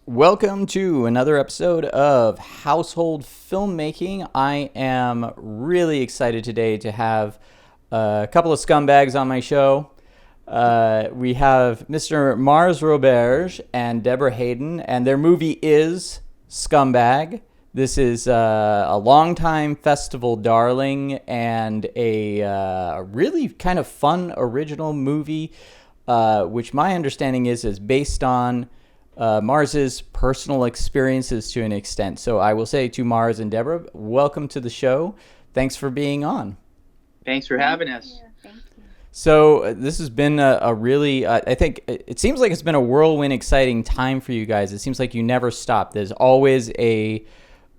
Welcome to another episode of Household Filmmaking. I am really excited today to have a couple of scumbags on my show. We have Mr. Mars Roberge and Debra Haden, and their movie is Scumbag. This is a longtime festival darling and a really kind of fun original movie, which my understanding is based on Mars's personal experiences to an extent. So I will say to Mars and Debra, welcome to the show. Thanks for being on. Thanks for having us. Thank you. So this has been a really, I think it seems like it's been a whirlwind, exciting time for you guys. It seems like you never stop. There's always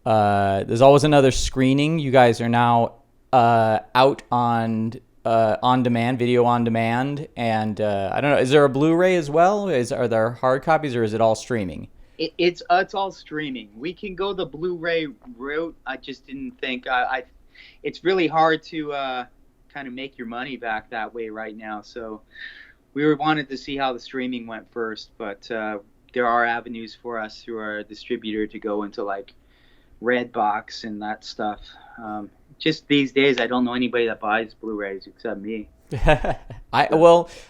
another screening. You guys are now out on demand, video on demand, and I don't know. Is there a Blu-ray as well? Are there hard copies, or is it all streaming? It's all streaming. We can go the Blu-ray route. I just didn't think it's really hard to kind of make your money back that way right now. So we wanted to see how the streaming went first, but there are avenues for us through our distributor to go into like Redbox and that stuff. Just these days, I don't know anybody that buys Blu-rays except me. I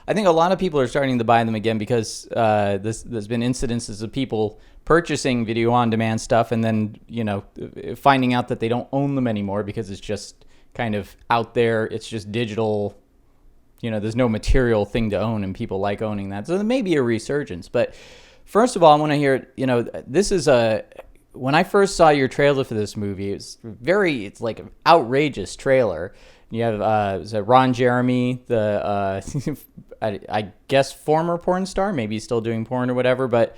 think a lot of people are starting to buy them again because there's been incidences of people purchasing video on demand stuff and then finding out that they don't own them anymore because it's just kind of out there. It's just digital. There's no material thing to own, and people like owning that. So there may be a resurgence. But first of all, I want to hear. This is when I first saw your trailer for this movie, it's like an outrageous trailer. You have Ron Jeremy, the I guess former porn star, maybe he's still doing porn or whatever, but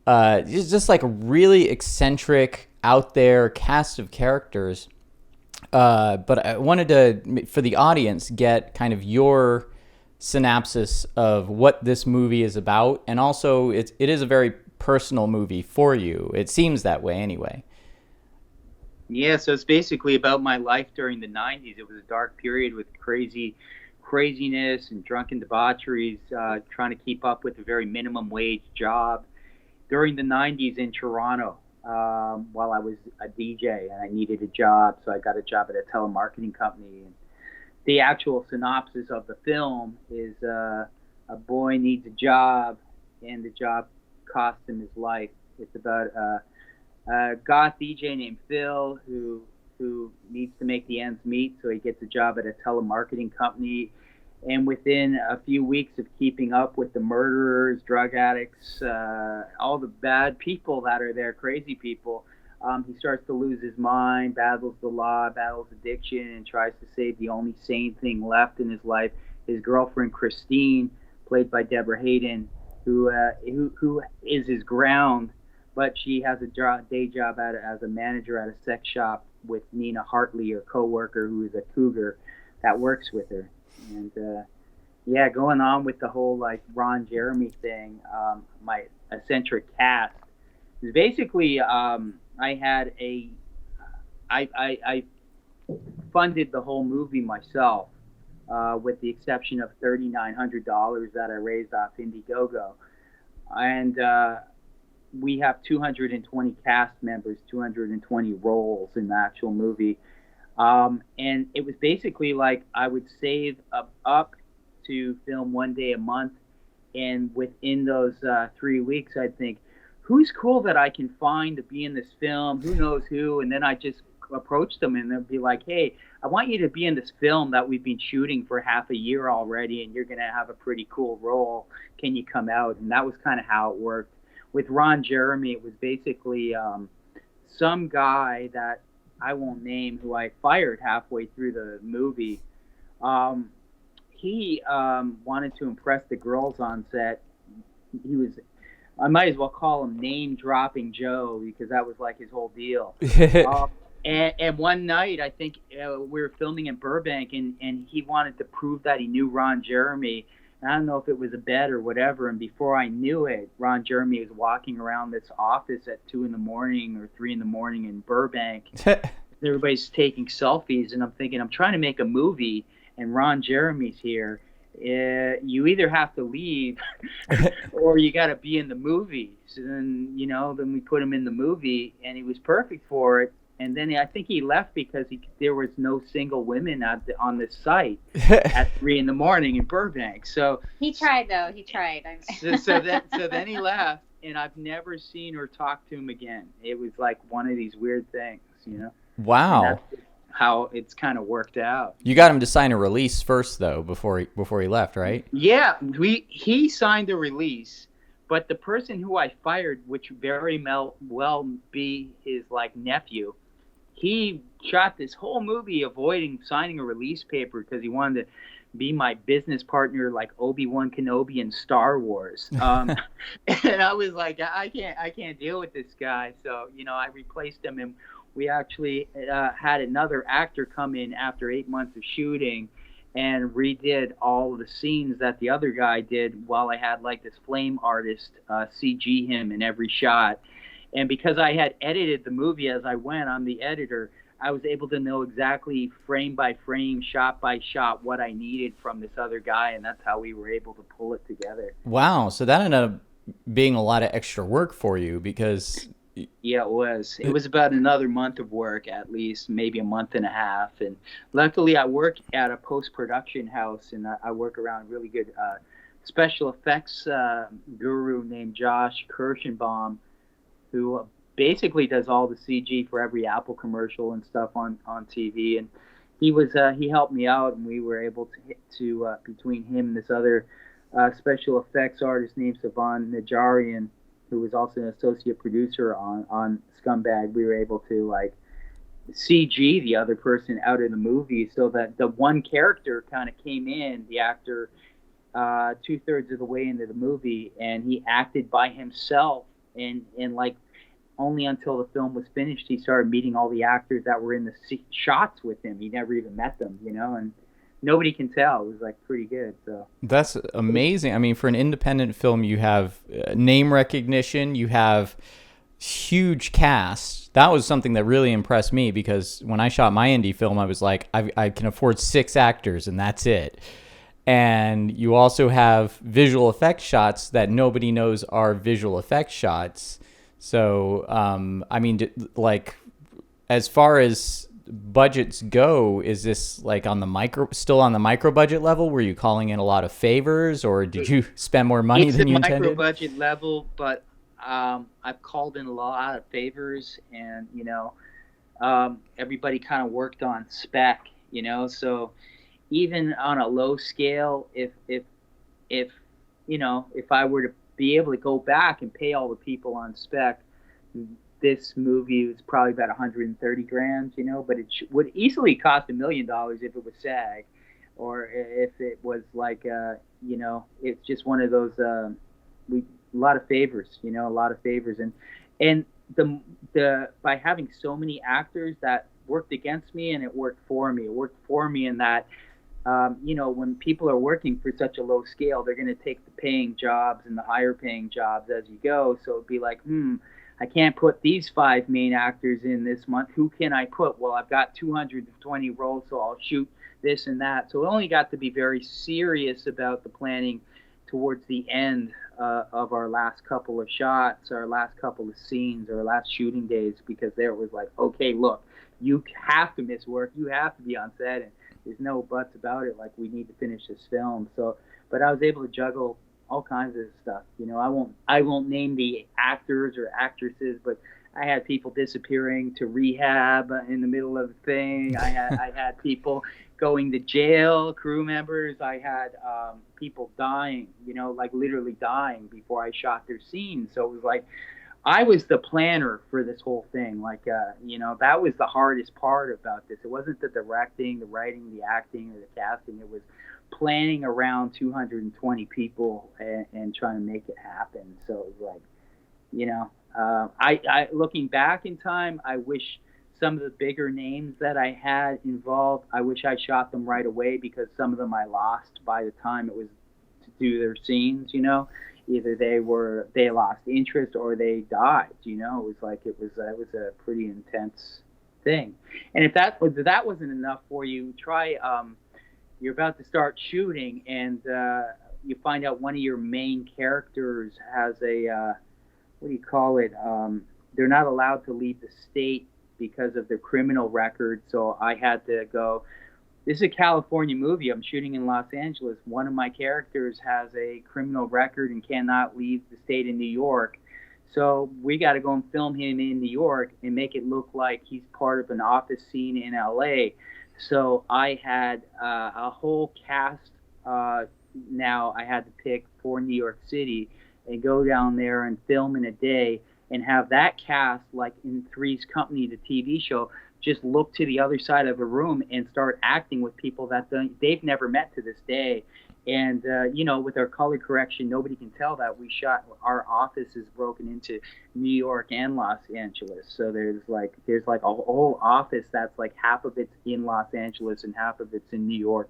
it's just like a really eccentric, out there cast of characters. But I wanted to, for the audience, get kind of your synopsis of what this movie is about, and also it is a very personal movie for you. It seems that way anyway. Yeah, so it's basically about my life during the 90s. It was a dark period with craziness and drunken debaucheries, trying to keep up with a very minimum wage job during the 90s in Toronto while I was a DJ and I needed a job. So I got a job at a telemarketing company. And the actual synopsis of the film is a boy needs a job and the job cost him his life. It's about a goth DJ named Phil who needs to make the ends meet, so he gets a job at a telemarketing company. And within a few weeks of keeping up with the murderers, drug addicts, all the bad people that are there, crazy people, he starts to lose his mind, battles the law, battles addiction, and tries to save the only sane thing left in his life, his girlfriend Christine, played by Debra Haden, who is his ground, but she has a day job as a manager at a sex shop with Nina Hartley, her coworker, who is a cougar that works with her. And going on with the whole like Ron Jeremy thing, my eccentric cast is basically I funded the whole movie myself. With the exception of $3,900 that I raised off Indiegogo. And we have 220 cast members, 220 roles in the actual movie. And it was basically like I would save up to film one day a month. And within those 3 weeks, I'd think, who's cool that I can find to be in this film? Who knows who? And then I just approach them and they'll be like, hey, I want you to be in this film that we've been shooting for half a year already, and you're going to have a pretty cool role. Can you come out? And that was kind of how it worked. With Ron Jeremy, it was basically some guy that I won't name who I fired halfway through the movie. He wanted to impress the girls on set. I might as well call him Name Dropping Joe because that was like his whole deal. And one night, I think we were filming in Burbank, and he wanted to prove that he knew Ron Jeremy. And I don't know if it was a bet or whatever. And before I knew it, Ron Jeremy was walking around this office at 2 a.m. or 3 a.m. in Burbank. Everybody's taking selfies, and I'm thinking, I'm trying to make a movie, and Ron Jeremy's here. you either have to leave or you got to be in the movie. So then, then we put him in the movie, and he was perfect for it. And then I think he left because there was no single women on this site at 3 a.m. in Burbank. So he tried, though. He tried. so then he left, and I've never seen or talked to him again. It was like one of these weird things, Wow. How it's kind of worked out. You got him to sign a release first, though, before he left, right? Yeah, he signed a release, but the person who I fired, which very well be his like nephew, he shot this whole movie avoiding signing a release paper because he wanted to be my business partner like Obi-Wan Kenobi in Star Wars. And I was like, I can't deal with this guy. So, I replaced him, and we actually had another actor come in after 8 months of shooting and redid all of the scenes that the other guy did while I had like this flame artist CG him in every shot. And because I had edited the movie as I went, I'm the editor, I was able to know exactly frame by frame, shot by shot, what I needed from this other guy, and that's how we were able to pull it together. Wow. So that ended up being a lot of extra work for you because... Yeah, it was. It was about another month of work, at least, maybe a month and a half. And luckily, I work at a post-production house, and I work around a really good special effects guru named Josh Kirschenbaum, who basically does all the CG for every Apple commercial and stuff on TV. And he helped me out, and we were able to between him and this other special effects artist named Savan Najarian, who was also an associate producer on Scumbag, we were able to like CG the other person out of the movie so that the one character kind of came in, the actor, 2/3 of the way into the movie, and he acted by himself, and like only until the film was finished he started meeting all the actors that were in the shots with him. He never even met them, and nobody can tell. It was like pretty good. So that's amazing. I mean, for an independent film, you have name recognition, you have huge cast. That was something that really impressed me because when I shot my indie film, I was like, I can afford 6 actors and that's it. And you also have visual effects shots that nobody knows are visual effects shots. So, I mean, like, as far as budgets go, is this like still on the micro budget level? Were you calling in a lot of favors, or did you spend more money than you intended? It's micro budget level, but I've called in a lot of favors, and everybody kind of worked on spec, so even on a low scale, if I were to be able to go back and pay all the people on spec, this movie was probably about 130 grand, but it would easily cost $1 million if it was SAG, or if it was like, it's just one of those, a lot of favors, and the by having so many actors that worked against me and it worked for me. It worked for me in that, when people are working for such a low scale, they're going to take the paying jobs and the higher paying jobs as you go. So it'd be like, I can't put these 5 main actors in this month. Who can I put? Well, I've got 220 roles, so I'll shoot this and that. So it only got to be very serious about the planning towards the end of our last couple of shots, our last couple of scenes, our last shooting days, because there it was like, okay, look, you have to miss work. You have to be on set, and there's no buts about it. Like, we need to finish this film. So, but I was able to juggle all kinds of stuff. I won't name the actors or actresses, but I had people disappearing to rehab in the middle of the thing. I had people going to jail, crew members. I had people dying, like literally dying before I shot their scenes. So it was like, I was the planner for this whole thing. Like, that was the hardest part about this. It wasn't the directing, the writing, the acting, or the casting. It was planning around 220 people and trying to make it happen. So it was like, I looking back in time, I wish some of the bigger names that I had involved, I wish I shot them right away, because some of them I lost by the time it was to do their scenes, Either they lost interest or they died, It was like, it was a pretty intense thing. And if that wasn't enough for you, try you're about to start shooting, and you find out one of your main characters has a what do you call it? They're not allowed to leave the state because of their criminal record. So I had to go. This is a California movie. I'm shooting in Los Angeles. One of my characters has a criminal record and cannot leave the state of New York. So we got to go and film him in New York and make it look like he's part of an office scene in LA. So I had a whole cast. Now I had to pick for New York City and go down there and film in a day and have that cast, like in Three's Company, the TV show, just look to the other side of a room and start acting with people that they've never met to this day. And, with our color correction, nobody can tell that we shot. Our office is broken into New York and Los Angeles. So there's like a whole office that's like half of it's in Los Angeles and half of it's in New York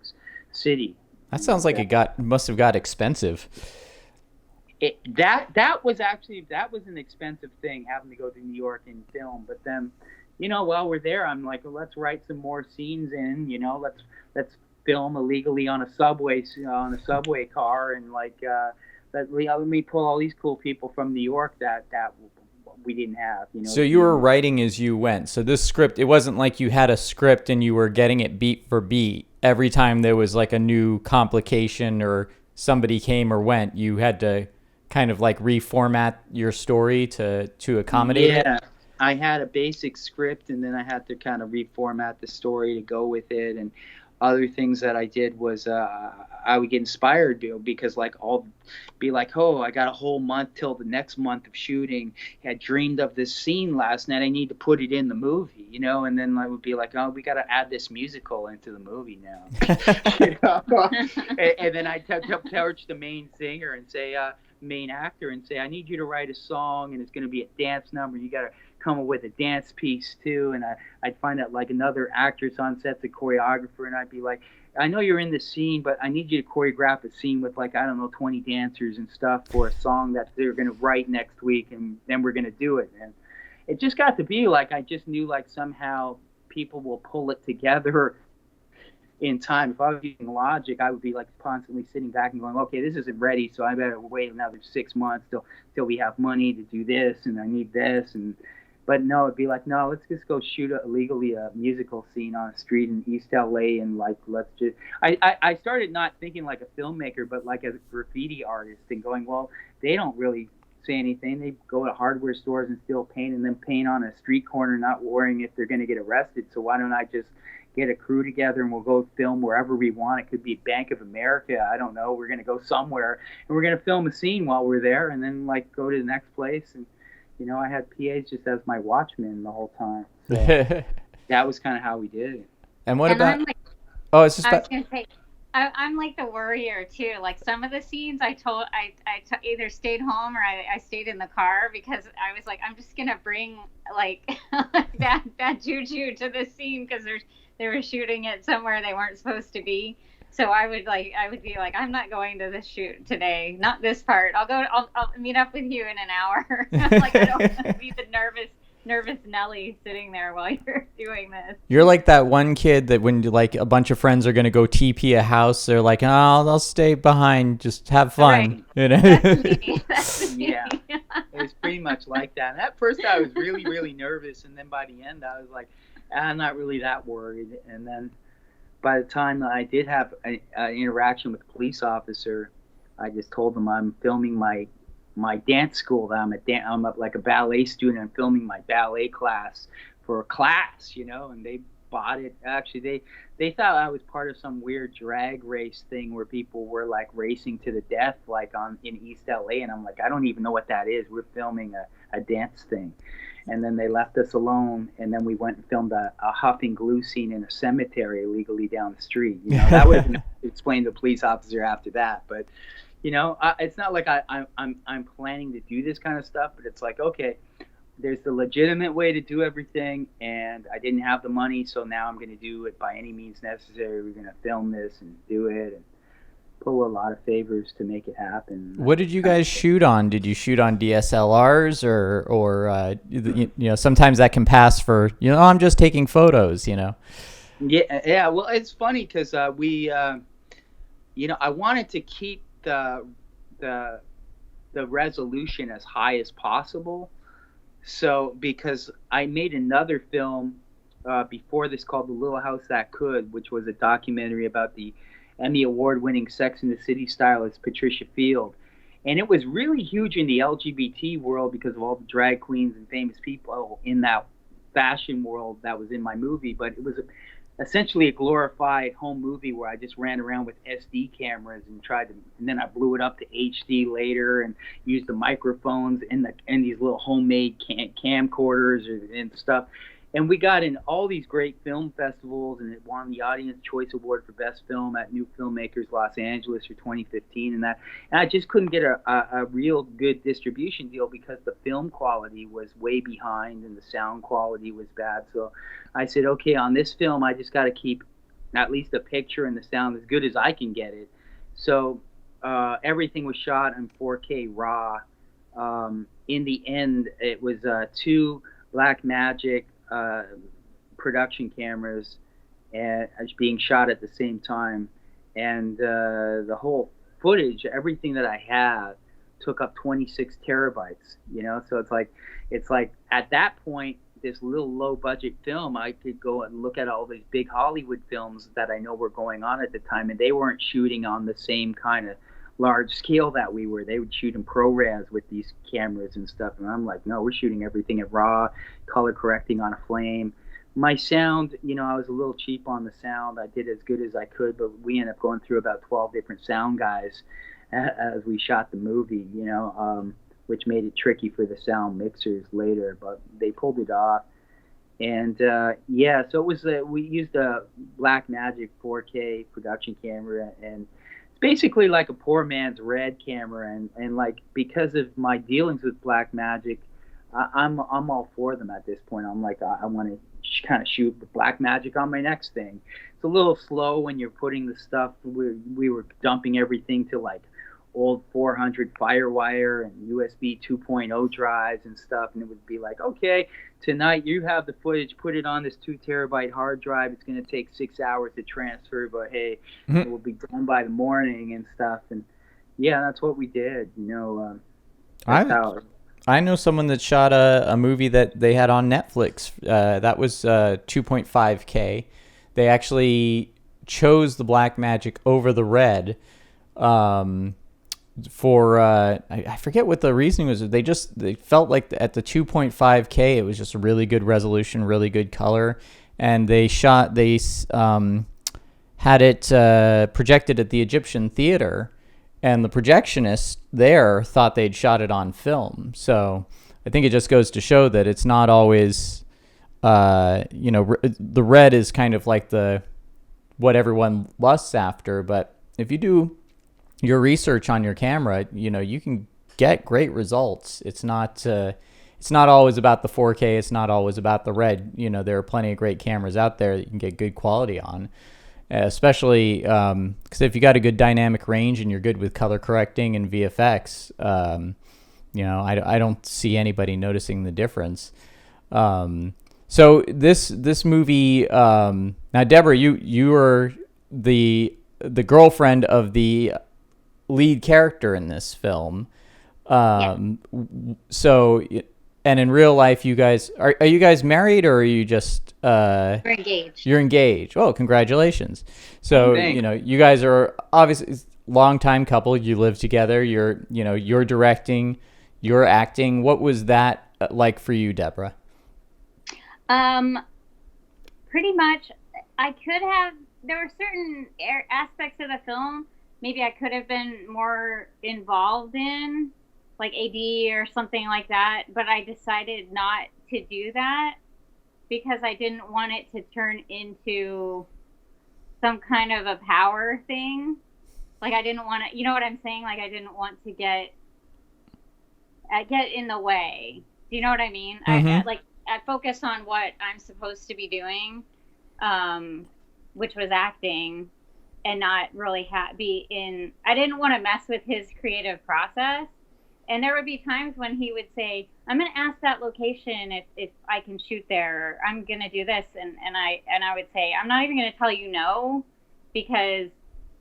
City. That sounds like must have got expensive. That was an expensive thing, having to go to New York and film. But then, while we're there, I'm like, well, let's write some more scenes in. Let's film illegally on a subway car, and let me pull all these cool people from New York that we didn't have. So you were writing as you went. So this script, it wasn't like you had a script and you were getting it beat for beat every time there was like a new complication or somebody came or went. You had to kind of like reformat your story to accommodate it? Yeah, I had a basic script, and then I had to kind of reformat the story to go with it. And other things that I did was I would get inspired because I'll be like, oh, I got a whole month till the next month of shooting. I had dreamed of this scene last night. I need to put it in the movie, and then I would be like, oh, we got to add this musical into the movie now. And then I approach the main singer and say, main actor, and say, I need you to write a song, and it's going to be a dance number. You got to come up with a dance piece too. And I'd find out like another actress on set, the choreographer, and I'd be like, I know you're in the scene, but I need you to choreograph a scene with 20 dancers and stuff for a song that they're going to write next week, and then we're going to do it. And it just got to be like, I just knew somehow people will pull it together in time. If I was using logic, I would be constantly sitting back and going, okay, this isn't ready, so I better wait another 6 months till we have money to do this, and I need this. But no, it'd be like, no, let's just go shoot illegally a musical scene on a street in East LA, and let's just. I started not thinking like a filmmaker, but like a graffiti artist, and going, well, they don't really say anything. They go to hardware stores and steal paint, and then paint on a street corner, not worrying if they're going to get arrested. So why don't I just get a crew together and we'll go film wherever we want? It could be Bank of America. I don't know. We're going to go somewhere and we're going to film a scene while we're there, and then go to the next place. And I had PAs just as my watchmen the whole time. So that was kind of how we did it. And what about? I was gonna say, I'm like the worrier too. Like some of the scenes, I either stayed home or I stayed in the car, because I was like, I'm just gonna bring bad juju to the scene, because they were shooting it somewhere they weren't supposed to be. So I would be like, I'm not going to this shoot today, not this part. I'll meet up with you in an hour. I don't want to be the nervous Nelly sitting there while you're doing this. You're like that one kid that when a bunch of friends are going to go TP a house, they're like, oh, I'll stay behind, just have fun. Right. That's me. Yeah, it was pretty much like that. And at first I was really, really nervous, and then by the end I was like, I'm not really that worried. And then by the time I did have an interaction with a police officer, I just told them I'm filming my dance school. That I'm like a ballet student. I'm filming my ballet class for a class, and they bought it. Actually, they thought I was part of some weird drag race thing where people were racing to the death, in East LA. And I'm like, I don't even know what that is. We're filming a dance thing. And then they left us alone, and then we went and filmed a huffing glue scene in a cemetery illegally down the street. That would have explained to the police officer after that. But, it's not like I'm planning to do this kind of stuff, but it's like, okay, there's the legitimate way to do everything, and I didn't have the money, so now I'm going to do it by any means necessary. We're going to film this and do it, and pull a lot of favors to make it happen. What did you guys shoot on? Did you shoot on DSLRs or sometimes that can pass for, I'm just taking photos, Yeah. Well, it's funny because I wanted to keep the the resolution as high as possible. So because I made another film before this called The Little House That Could, which was a documentary about the Emmy award-winning Sex and the City stylist Patricia Field, and it was really huge in the LGBT world because of all the drag queens and famous people in that fashion world that was in my movie. But it was essentially a glorified home movie where I just ran around with SD cameras and tried to, and then I blew it up to HD later and used the microphones in these little homemade camcorders and stuff. And we got in all these great film festivals, and it won the Audience Choice Award for Best Film at New Filmmakers Los Angeles for 2015, and that. And I just couldn't get a real good distribution deal because the film quality was way behind and the sound quality was bad. So I said, okay, on this film, I just got to keep at least the picture and the sound as good as I can get it. So everything was shot in 4K RAW. In the end, it was two Blackmagic production cameras and being shot at the same time, and the whole footage, everything that I had, took up 26 terabytes. So it's like at that point, this little low budget film, I could go and look at all these big Hollywood films that I know were going on at the time, and they weren't shooting on the same kind of large scale that we were. They would shoot in ProRes with these cameras and stuff, and I'm like, no, we're shooting everything at RAW, color correcting on a flame. My sound, I was a little cheap on the sound. I did as good as I could, but we ended up going through about 12 different sound guys as we shot the movie, which made it tricky for the sound mixers later, but they pulled it off. And so it was we used a Blackmagic 4K production camera, and it's basically like a poor man's Red camera, and like because of my dealings with Blackmagic, I'm all for them at this point. I'm like, I want to kind of shoot with Blackmagic on my next thing. It's a little slow when you're putting the stuff. We were dumping everything to like old 400 Firewire and USB 2.0 drives and stuff, and it would be like, okay, tonight you have the footage, put it on this 2 terabyte hard drive. It's going to take 6 hours to transfer, but hey, it will be done by the morning and stuff. And yeah, that's what we did. I know someone that shot a movie that they had on Netflix. That was 2.5K. They actually chose the Blackmagic over the Red. For I forget what the reasoning was. They felt like at the 2.5K it was just a really good resolution, really good color, and they had it projected at the Egyptian Theater, and the projectionist there thought they'd shot it on film. So I think it just goes to show that it's not always the Red is kind of like what everyone lusts after, but if you do your research on your camera, you can get great results. It's not always about the 4K. It's not always about the Red. There are plenty of great cameras out there that you can get good quality on, especially because if you got a good dynamic range and you're good with color correcting and VFX, I don't see anybody noticing the difference. So this movie, now Debra, you are the girlfriend of the lead character in this film. So, and in real life, you guys are you guys married, or are you just We're engaged. You're engaged. Oh, congratulations. So, you guys are obviously longtime couple. You live together. You're directing, you're acting. What was that like for you, Debra? Pretty much there were certain aspects of the film maybe I could have been more involved in, like AD or something like that, but I decided not to do that because I didn't want it to turn into some kind of a power thing. Like I didn't want to, you know what I'm saying? Like I didn't want to get in the way. Do you know what I mean? Mm-hmm. I focused on what I'm supposed to be doing, which was acting, and not really I didn't want to mess with his creative process. And there would be times when he would say, I'm going to ask that location if I can shoot there, or I'm going to do this. And I would say, I'm not even going to tell you no, because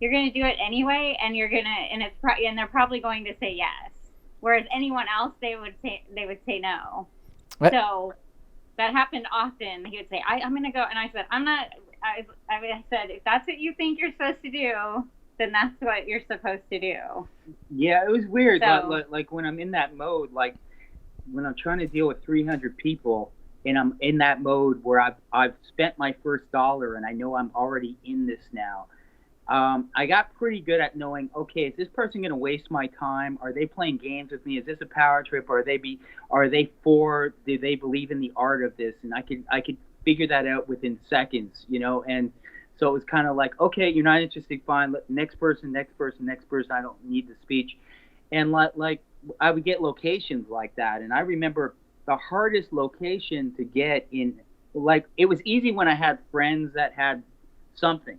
you're going to do it anyway. And you're going to, and they're probably going to say yes. Whereas anyone else, they would say no. What? So that happened often. He would say, I'm going to go. And I said, I'm not, I said, if that's what you think you're supposed to do, then that's what you're supposed to do. Yeah, it was weird. So, like when I'm in that mode, like when I'm trying to deal with 300 people, and I'm in that mode where I've spent my first dollar, and I know I'm already in this now. I got pretty good at knowing, okay, is this person going to waste my time? Are they playing games with me? Is this a power trip? Or do they believe in the art of this? And I could figure that out within seconds, you know. And so it was kind of like, okay, you're not interested, fine. Next person. I don't need the speech. And like I would get locations like that. And I remember the hardest location to get in, like, it was easy when I had friends that had something.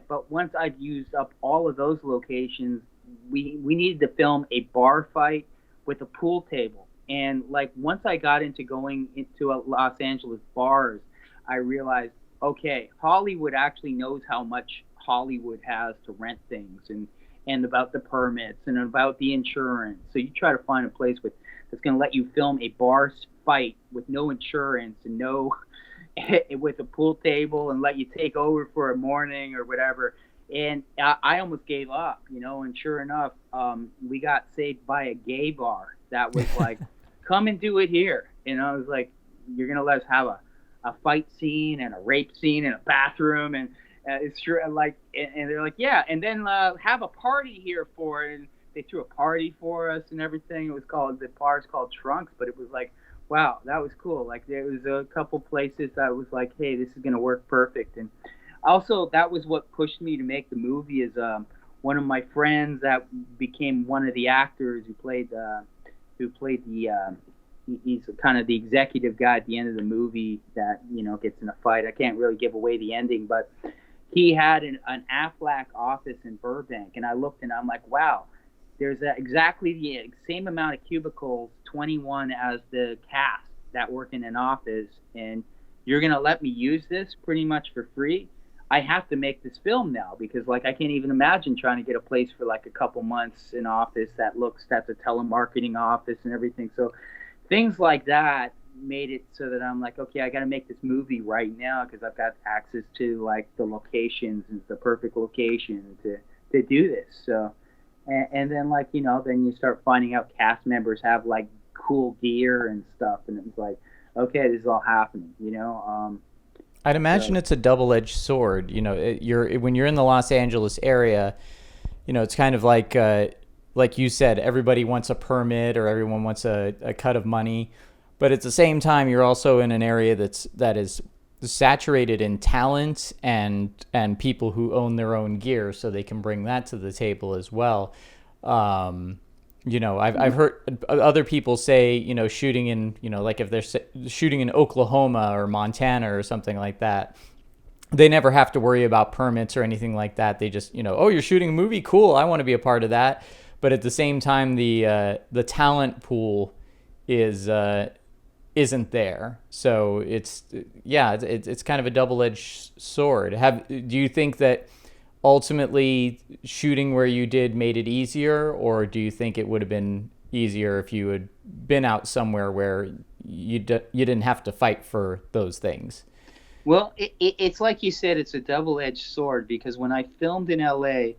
But once I'd used up all of those locations, we needed to film a bar fight with a pool table. And like once I got into going into Los Angeles bars, I realized, okay, Hollywood actually knows how much Hollywood has to rent things, and about the permits and about the insurance. So you try to find a place that's going to let you film a bar fight with no insurance and no with a pool table, and let you take over for a morning or whatever. And I almost gave up, you know, and sure enough, we got saved by a gay bar that was like, come and do it here. And I was like, you're going to let us have a fight scene and a rape scene in a bathroom, and it's true. Like, and they're like, yeah, and then have a party here for it. And they threw a party for us and everything. The bar's called Trunks, but it was like, wow, that was cool. Like, there was a couple places that was like, hey, this is gonna work perfect. And also, that was what pushed me to make the movie. Is one of my friends that became one of the actors who played the he's kind of the executive guy at the end of the movie that, you know, gets in a fight. I can't really give away the ending, but he had an Aflac office in Burbank, and I looked and I'm like, wow, there's exactly the same amount of cubicles, 21, as the cast that work in an office, and you're going to let me use this pretty much for free? I have to make this film now, because like I can't even imagine trying to get a place for like a couple months in office that's a telemarketing office and everything. So things like that made it so that I'm like, okay, I got to make this movie right now, because I've got access to like the locations and the perfect location to do this. So, and then like, you know, then you start finding out cast members have like cool gear and stuff, and it was like, okay, this is all happening, you know. I'd imagine it's a double-edged sword. You know, when you're in the Los Angeles area, you know, it's kind of like you said, everybody wants a permit or everyone wants a cut of money, but at the same time, you're also in an area that is saturated in talent and people who own their own gear, so they can bring that to the table as well. You know, I've heard other people say, you know, shooting in, you know, like if they're shooting in Oklahoma or Montana or something like that, they never have to worry about permits or anything like that. They just, you know, oh, you're shooting a movie, cool, I want to be a part of that. But at the same time, the talent pool isn't there. So it's kind of a double-edged sword. Do you think that ultimately shooting where you did made it easier, or do you think it would have been easier if you had been out somewhere where you didn't have to fight for those things? Well, it's like you said, it's a double-edged sword, because when I filmed in LA,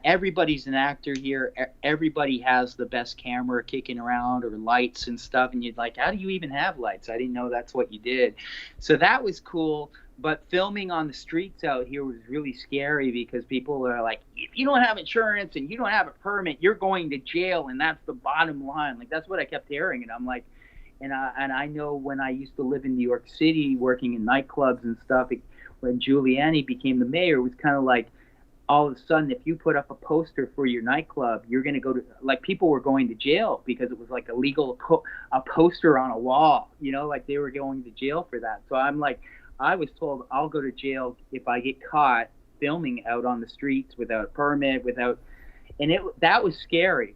everybody's an actor here. Everybody has the best camera kicking around, or lights and stuff. And you're like, how do you even have lights? I didn't know that's what you did. So that was cool. But filming on the streets out here was really scary, because people are like, if you don't have insurance and you don't have a permit, you're going to jail. And that's the bottom line. Like, that's what I kept hearing. And I'm like, and I know when I used to live in New York City working in nightclubs and stuff, when Giuliani became the mayor, it was kind of like, all of a sudden, if you put up a poster for your nightclub, you're going to go to, like, people were going to jail because it was like illegal, a poster on a wall, you know, like they were going to jail for that. So I'm like, I was told I'll go to jail if I get caught filming out on the streets without a permit, and that was scary.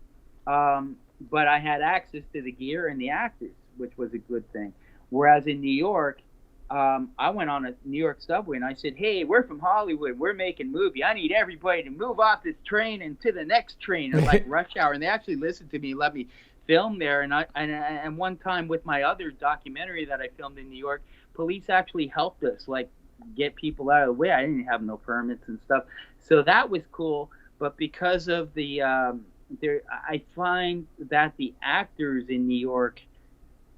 but I had access to the gear and the actors, which was a good thing. Whereas in New York, I went on a New York subway and I said, "Hey, we're from Hollywood. We're making a movie. I need everybody to move off this train and to the next train at like rush hour." And they actually listened to me, let me film there. And one time with my other documentary that I filmed in New York, police actually helped us like get people out of the way. I didn't have no permits and stuff, so that was cool. But because of the I find that the actors in New York,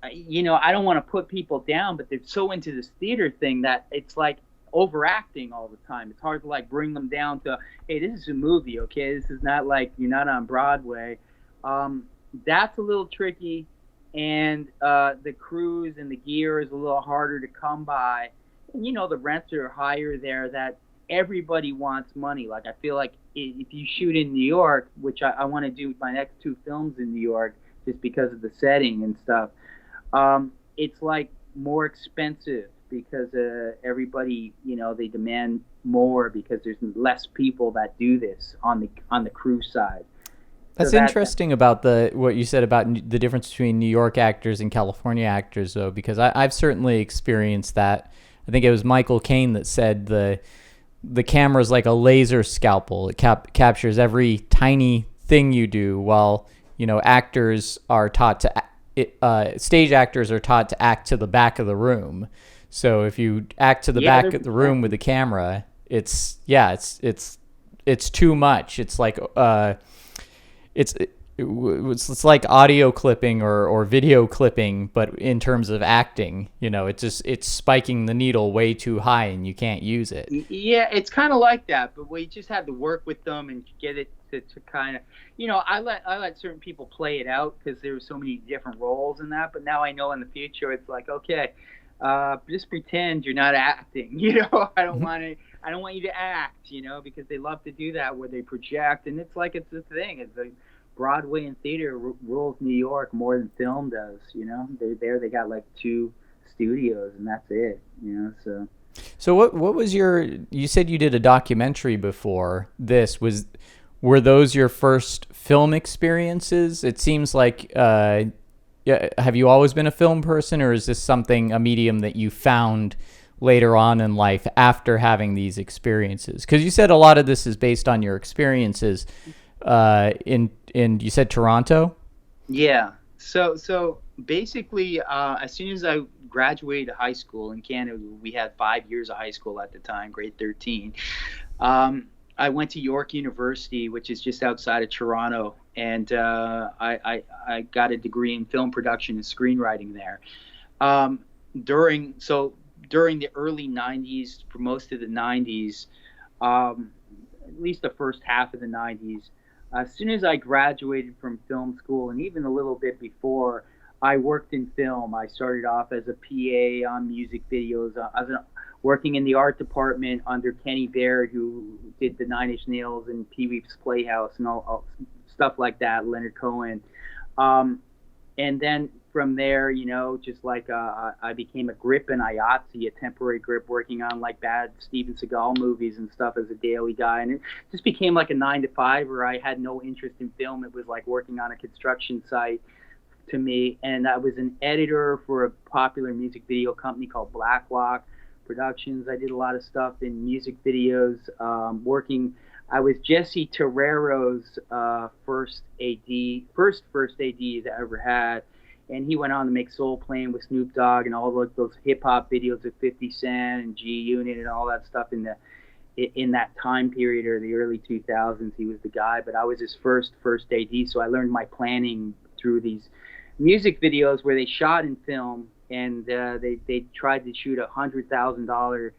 I don't want to put people down, but they're so into this theater thing that it's like overacting all the time. It's hard to like bring them down to, hey, this is a movie, okay? This is not like you're not on Broadway. That's a little tricky, and the crews and the gear is a little harder to come by. And the rents are higher there. That everybody wants money. Like I feel like if you shoot in New York, which I want to do my next 2 films in New York, just because of the setting and stuff. It's like more expensive because everybody, they demand more because there's less people that do this on the crew side. That's interesting about what you said about the difference between New York actors and California actors, though, because I've certainly experienced that. I think it was Michael Caine that said the camera's like a laser scalpel. It captures every tiny thing you do, while actors are taught to stage actors are taught to act to the back of the room. So if you act to the back of the room with the camera, it's too much. It's like it's like audio clipping or video clipping, but in terms of acting, it's spiking the needle way too high and you can't use it. Yeah, it's kind of like that, but we just had to work with them and get it to kind of, I let certain people play it out because there were so many different roles in that. But now I know in the future it's like, okay, just pretend you're not acting. I don't want you to act. Because they love to do that where they project, and it's like it's a thing. It's a Broadway and theater rules New York more than film does. They got like 2 studios and that's it. So what was you said you did a documentary before this. Were those your first film experiences? It seems like, have you always been a film person, or is this a medium that you found later on in life after having these experiences? Because you said a lot of this is based on your experiences in you said Toronto? Yeah. So basically, as soon as I graduated high school in Canada, we had 5 years of high school at the time, grade 13. I went to York University, which is just outside of Toronto, and I got a degree in film production and screenwriting there. During the early 90s, for most of the 90s, at least the first half of the 90s, as soon as I graduated from film school, and even a little bit before, I worked in film. I started off as a PA on music videos. I was working in the art department under Kenny Baird, who did the 9 Inch Nails and Pee-wee's Playhouse and all stuff like that, Leonard Cohen. And then from there, just like I became a grip in IATSE, a temporary grip, working on like bad Steven Seagal movies and stuff as a daily guy. And it just became like a 9-to-5 where I had no interest in film. It was like working on a construction site to me. And I was an editor for a popular music video company called CATWALK Productions. I did a lot of stuff in music videos, I was Jesse Terrero's first AD that I ever had, and he went on to make Soul Plane with Snoop Dogg and all those hip hop videos of 50 Cent and G Unit and all that stuff in that time period, or the early 2000s. He was the guy, but I was his first AD, so I learned my planning through these music videos where they shot in film, and they tried to shoot $100,000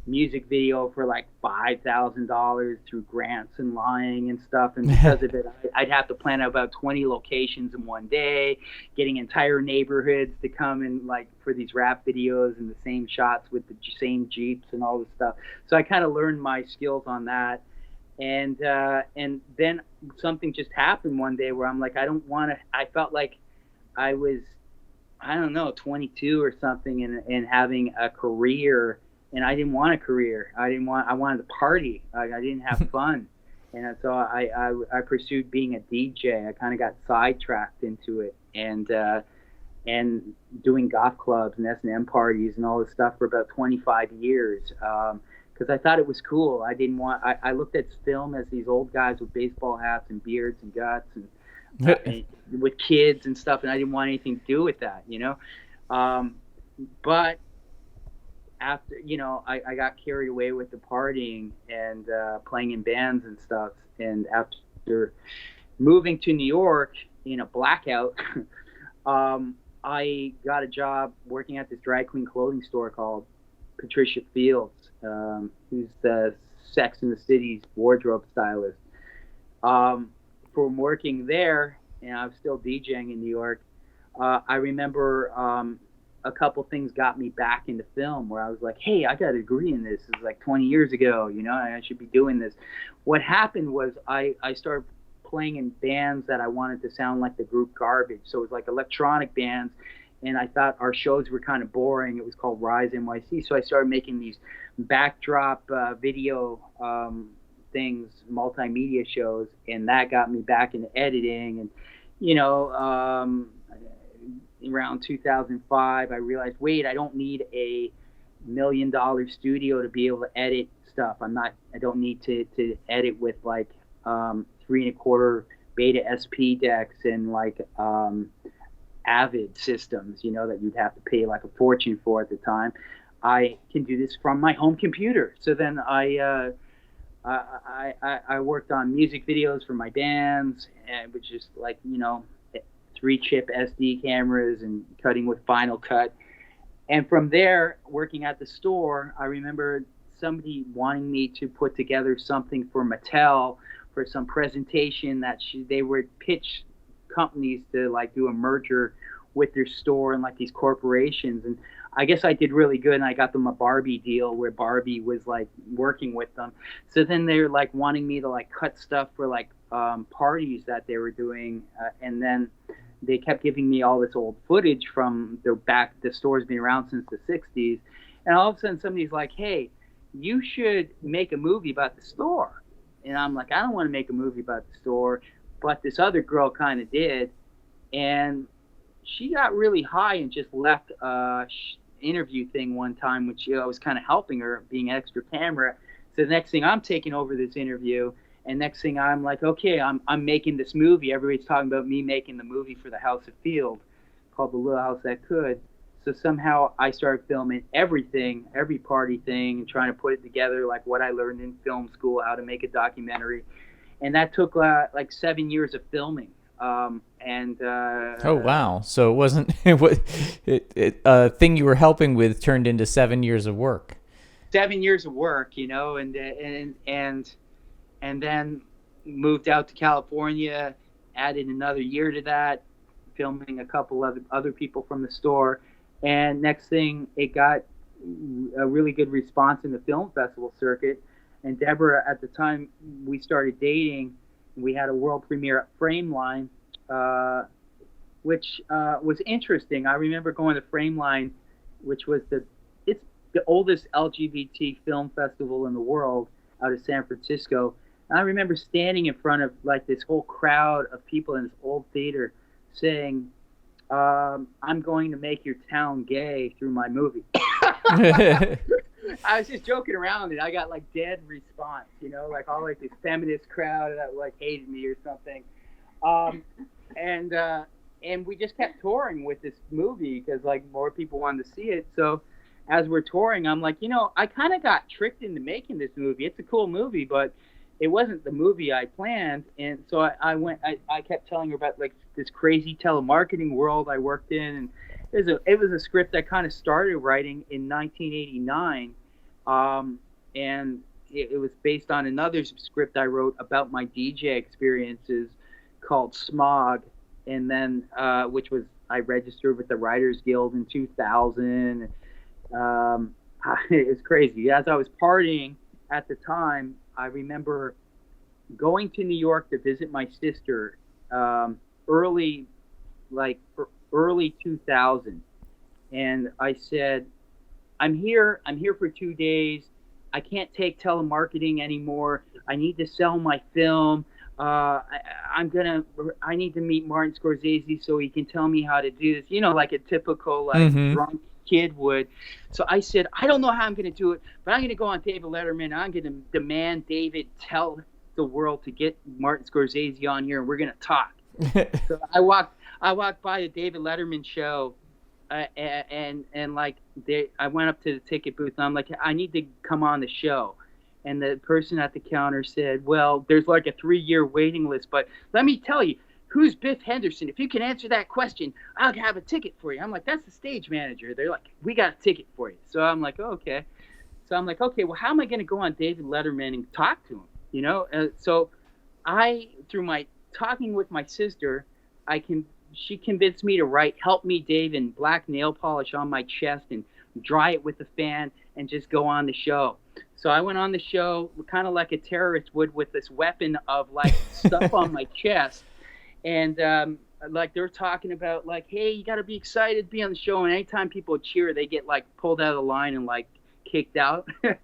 music video for like $5,000 through grants and lying and stuff. And because of it, I'd have to plan out about 20 locations in one day, getting entire neighborhoods to come in like for these rap videos and the same shots with the same Jeeps and all this stuff. So I kind of learned my skills on that. And then something just happened one day where I'm like, I felt like I was, 22 or something and having a career. And I didn't want a career. I wanted to party. I didn't have fun. And so I pursued being a DJ. I kind of got sidetracked into it, and doing golf clubs and S&M parties and all this stuff for about 25 years. Because I thought it was cool. I didn't want. I looked at film as these old guys with baseball hats and beards and guts and with kids and stuff, and I didn't want anything to do with that, you know. But after, you know, I got carried away with the partying and playing in bands and stuff. And after moving to New York in a blackout, I got a job working at this drag queen clothing store called Patricia Fields, who's the Sex and the City's wardrobe stylist. From working there, and I was still DJing in New York, I remember a couple things got me back into film where I was like, hey, I got a degree in this. It was like 20 years ago, you know, I should be doing this. What happened was I started playing in bands that I wanted to sound like the group Garbage. So it was like electronic bands. And I thought our shows were kind of boring. It was called Rise NYC. So I started making these backdrop video things, multimedia shows. And that got me back into editing. And, you know, around 2005, I realized, wait, I don't need a $1 million studio to be able to edit stuff. I don't need to edit with like 3.25 Beta SP decks and like Avid systems, you know, that you'd have to pay like a fortune for at the time. I can do this from my home computer. So then I worked on music videos for my bands, and which is like, you know, 3-chip SD cameras and cutting with Final Cut. And from there, working at the store, I remember somebody wanting me to put together something for Mattel for some presentation that they would pitch companies to like do a merger with their store and like these corporations. And I guess I did really good, and I got them a Barbie deal where Barbie was like working with them. So then they're like wanting me to like cut stuff for like parties that they were doing, and then they kept giving me all this old footage from the store's been around since the 60s. And all of a sudden somebody's like, hey, you should make a movie about the store. And I'm like, I don't want to make a movie about the store, but this other girl kind of did. And she got really high and just left interview thing one time, which, you know, I was kind of helping her, being extra camera. So the next thing, I'm taking over this interview. And next thing, I'm like, okay, I'm making this movie. Everybody's talking about me making the movie for the House of Field called The Little House That Could. So somehow I started filming everything, every party thing, and trying to put it together, like what I learned in film school, how to make a documentary. And that took like 7 years of filming. Oh, wow. So it wasn't a thing you were helping with turned into 7 years of work. 7 years of work, you know, and then moved out to California, added another year to that, filming a couple of other people from the store. And next thing, it got a really good response in the film festival circuit. And Debra, at the time we started dating, we had a world premiere at Frameline, which was interesting. I remember going to Frameline, which was it's the oldest LGBT film festival in the world, out of San Francisco. And I remember standing in front of like this whole crowd of people in this old theater saying, I'm going to make your town gay through my movie. I was just joking around, and I got like dead response, you know, like all like this feminist crowd that like hated me or something. And we just kept touring with this movie because like more people wanted to see it. So as we're touring, I'm like, you know, I kind of got tricked into making this movie. It's a cool movie, but it wasn't the movie I planned. And so I kept telling her about like this crazy telemarketing world I worked in. And it was a script I kind of started writing in 1989. And it was based on another script I wrote about my DJ experiences called Smog. And then, which was, I registered with the Writers Guild in 2000. It was crazy. As I was partying at the time, I remember going to New York to visit my sister early 2000. And I said, I'm here for 2 days. I can't take telemarketing anymore. I need to sell my film. I need to meet Martin Scorsese so he can tell me how to do this, like a typical drunk kid would. So I said, I don't know how I'm going to do it, but I'm going to go on David Letterman. I'm going to demand David tell the world to get Martin Scorsese on here, and we're going to talk. So I walked by the David Letterman show, and like I went up to the ticket booth, and I'm like, I need to come on the show. And the person at the counter said, well, there's like a 3-year waiting list, but let me tell you, who's Biff Henderson? If you can answer that question, I'll have a ticket for you. I'm like, that's the stage manager. They're like, we got a ticket for you. So I'm like, okay. So I'm like, okay, well, how am I going to go on David Letterman and talk to him? So through my talking with my sister, she convinced me to help me, Dave, in black nail polish on my chest and dry it with a fan and just go on the show. So I went on the show kind of like a terrorist would, with this weapon of like stuff on my chest. And like they're talking about like, hey, you got to be excited to be on the show. And anytime people cheer, they get like pulled out of the line and like kicked out. So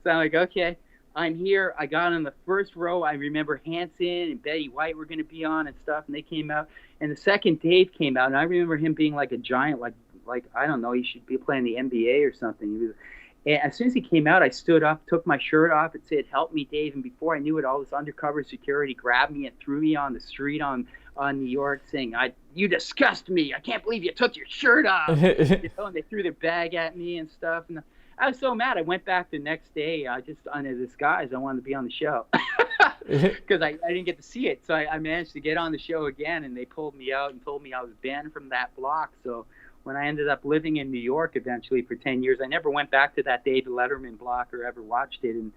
I'm like, okay, I'm here. I got on the first row. I remember Hanson and Betty White were going to be on and stuff. And they came out. And the second Dave came out, and I remember him being like a giant, like I don't know, he should be playing the NBA or something. And as soon as he came out, I stood up, took my shirt off. It said, help me, Dave. And before I knew it, all this undercover security grabbed me and threw me on the street on New York saying, you disgust me. I can't believe you took your shirt off. And they threw their bag at me and stuff. And I was so mad. I went back the next day, just under disguise. I wanted to be on the show because I didn't get to see it. So I managed to get on the show again, and they pulled me out and told me I was banned from that block. So when I ended up living in New York eventually for 10 years, I never went back to that David Letterman block or ever watched it. And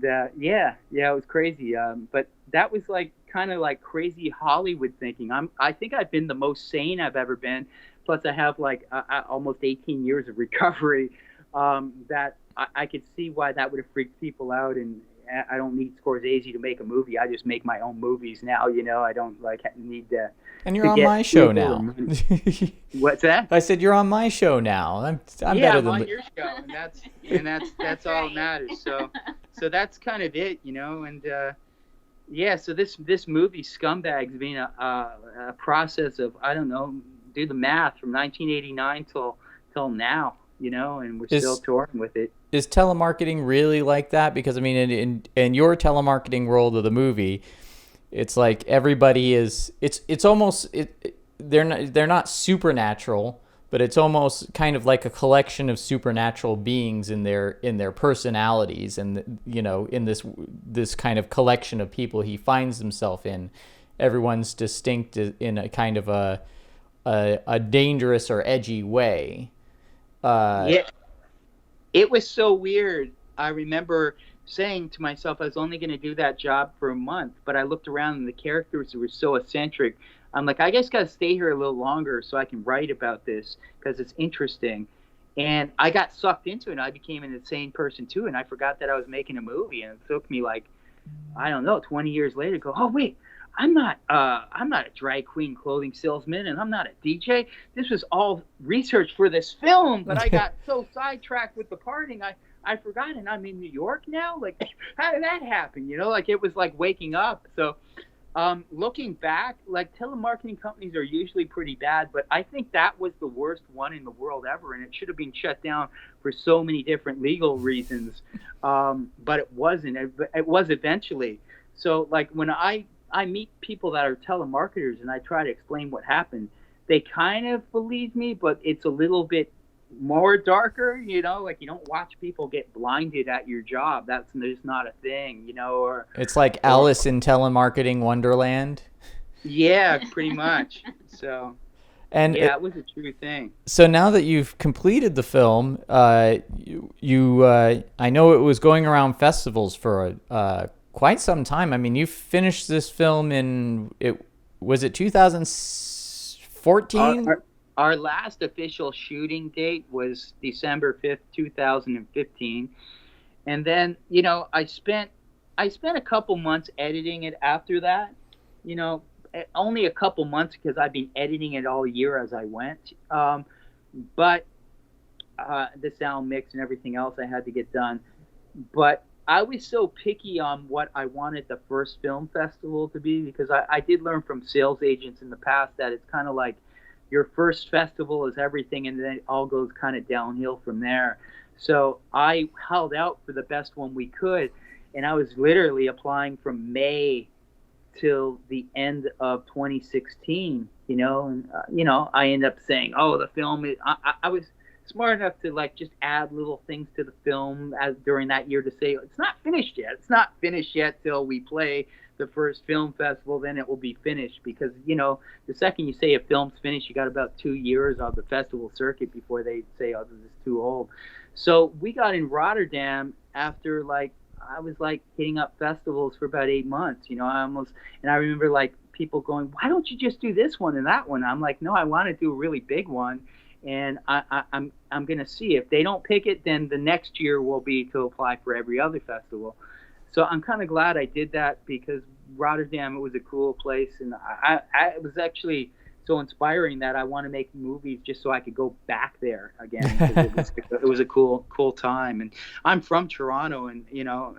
it was crazy. But that was like kind of like crazy Hollywood thinking. I think I've been the most sane I've ever been. Plus I have like almost 18 years of recovery. That I could see why that would have freaked people out. And I don't need Scorsese to make a movie. I just make my own movies now. I don't like need to. And you're on my show now. What's that? I said you're on my show now. I'm better than on your show, and that's all that matters. So that's kind of it, And so this movie Scumbag's been a process of, I don't know, do the math, from 1989 till now, and we're still touring with it. Is telemarketing really like that? Because I mean, in your telemarketing world of the movie, it's like everybody is. It's almost they're not supernatural, but it's almost kind of like a collection of supernatural beings in their personalities, and in this kind of collection of people he finds himself in. Everyone's distinct in a kind of a dangerous or edgy way. Yeah. It was so weird. I remember saying to myself, I was only going to do that job for a month, but I looked around and the characters were so eccentric. I'm like, I just got to stay here a little longer so I can write about this because it's interesting. And I got sucked into it, and I became an insane person too. And I forgot that I was making a movie, and it took me like, I don't know, 20 years later to go, oh wait, I'm not a drag queen clothing salesman, and I'm not a DJ. This was all research for this film, but I got so sidetracked with the partying, I forgot, and I'm in New York now. Like, how did that happen? Like it was like waking up. So, looking back, like telemarketing companies are usually pretty bad, but I think that was the worst one in the world ever, and it should have been shut down for so many different legal reasons. But it wasn't. It was eventually. So, like when I meet people that are telemarketers and I try to explain what happened, they kind of believe me, but it's a little bit more darker, like you don't watch people get blinded at your job. That's just not a thing, or it's like Alice in Telemarketing Wonderland. Yeah, pretty much. So and it was a true thing. So now that you've completed the film, you I know it was going around festivals for quite some time. I mean, you finished this film was it 2014? Our last official shooting date was December 5th, 2015. And then, I spent a couple months editing it after that, only a couple months because I've been editing it all year as I went. But the sound mix and everything else I had to get done. but I was so picky on what I wanted the first film festival to be, because I did learn from sales agents in the past that it's kind of like your first festival is everything, and then it all goes kind of downhill from there. So I held out for the best one we could, and I was literally applying from May till the end of 2016, and I end up saying, oh, the film is, I was smart enough to like just add little things to the film as during that year to say it's not finished yet. It's not finished yet till we play the first film festival, then it will be finished, because the second you say a film's finished, you got about 2 years of the festival circuit before they say, oh, this is too old. So we got in Rotterdam after I was hitting up festivals for about 8 months, and I remember people going, why don't you just do this one and that one? I'm like, no, I want to do a really big one, and I'm going to see if they don't pick it, then the next year will be to apply for every other festival. So I'm kind of glad I did that, because Rotterdam, it was a cool place, and I was actually so inspiring that I want to make movies just so I could go back there again. It was a cool time. And I'm from Toronto, and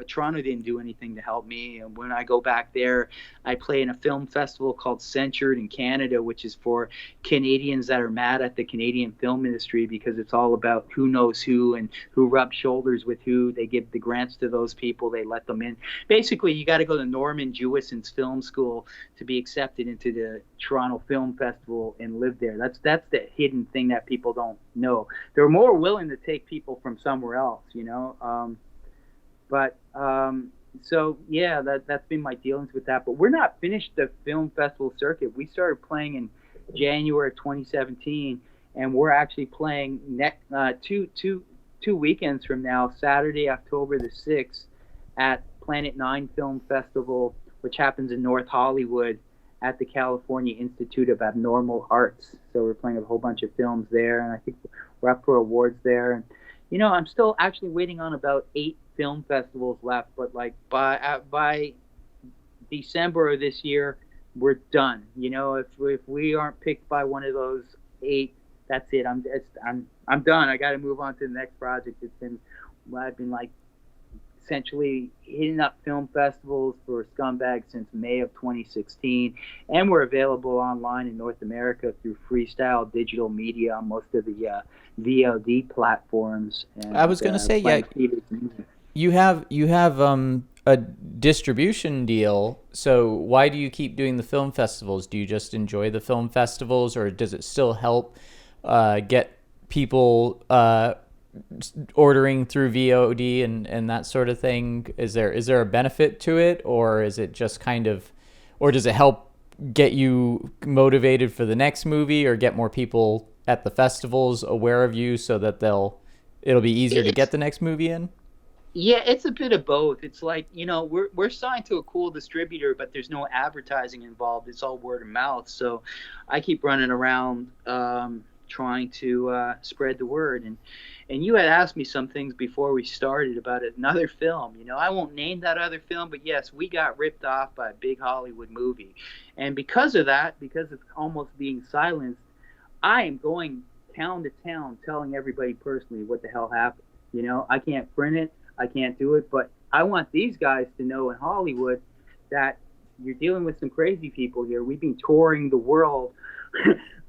Toronto didn't do anything to help me. And when I go back there, I play in a film festival called Censured in Canada, which is for Canadians that are mad at the Canadian film industry, because it's all about who knows who and who rubs shoulders with who. They give the grants to those people, they let them in. Basically, you got to go to Norman Jewison's film school to be accepted into the Toronto Film Festival and live there. That's the hidden thing that people don't know. They're more willing to take people from somewhere else, so yeah, that's been my dealings with that. But we're not finished the film festival circuit. We started playing in January of 2017, and we're actually playing next two weekends from now, Saturday, October the 6th, at Planet 9 Film Festival, which happens in North Hollywood, at the California Institute of Abnormal Arts. So we're playing a whole bunch of films there, and I think we're up for awards there. And I'm still actually waiting on about 8 film festivals left, but by December of this year, we're done. If we aren't picked by one of those 8, that's it. I'm done. I got to move on to the next project. I've been essentially hitting up film festivals for Scumbag since May of 2016, and we're available online in North America through Freestyle Digital Media on most of the VOD platforms. And, I was going to say, yeah, you have a distribution deal. So why do you keep doing the film festivals? Do you just enjoy the film festivals, or does it still help get people ordering through VOD and that sort of thing? Is there a benefit to it, or is it just or does it help get you motivated for the next movie, or get more people at the festivals aware of you so that it'll be easier to get the next movie in? Yeah, it's a bit of both. It's we're signed to a cool distributor, but there's no advertising involved. It's all word of mouth. So I keep running around trying to spread the word. And you had asked me some things before we started about another film. I won't name that other film, but yes, we got ripped off by a big Hollywood movie. And because of that, because it's almost being silenced, I am going town to town telling everybody personally what the hell happened. I can't print it, I can't do it, but I want these guys to know in Hollywood that you're dealing with some crazy people here. We've been touring the world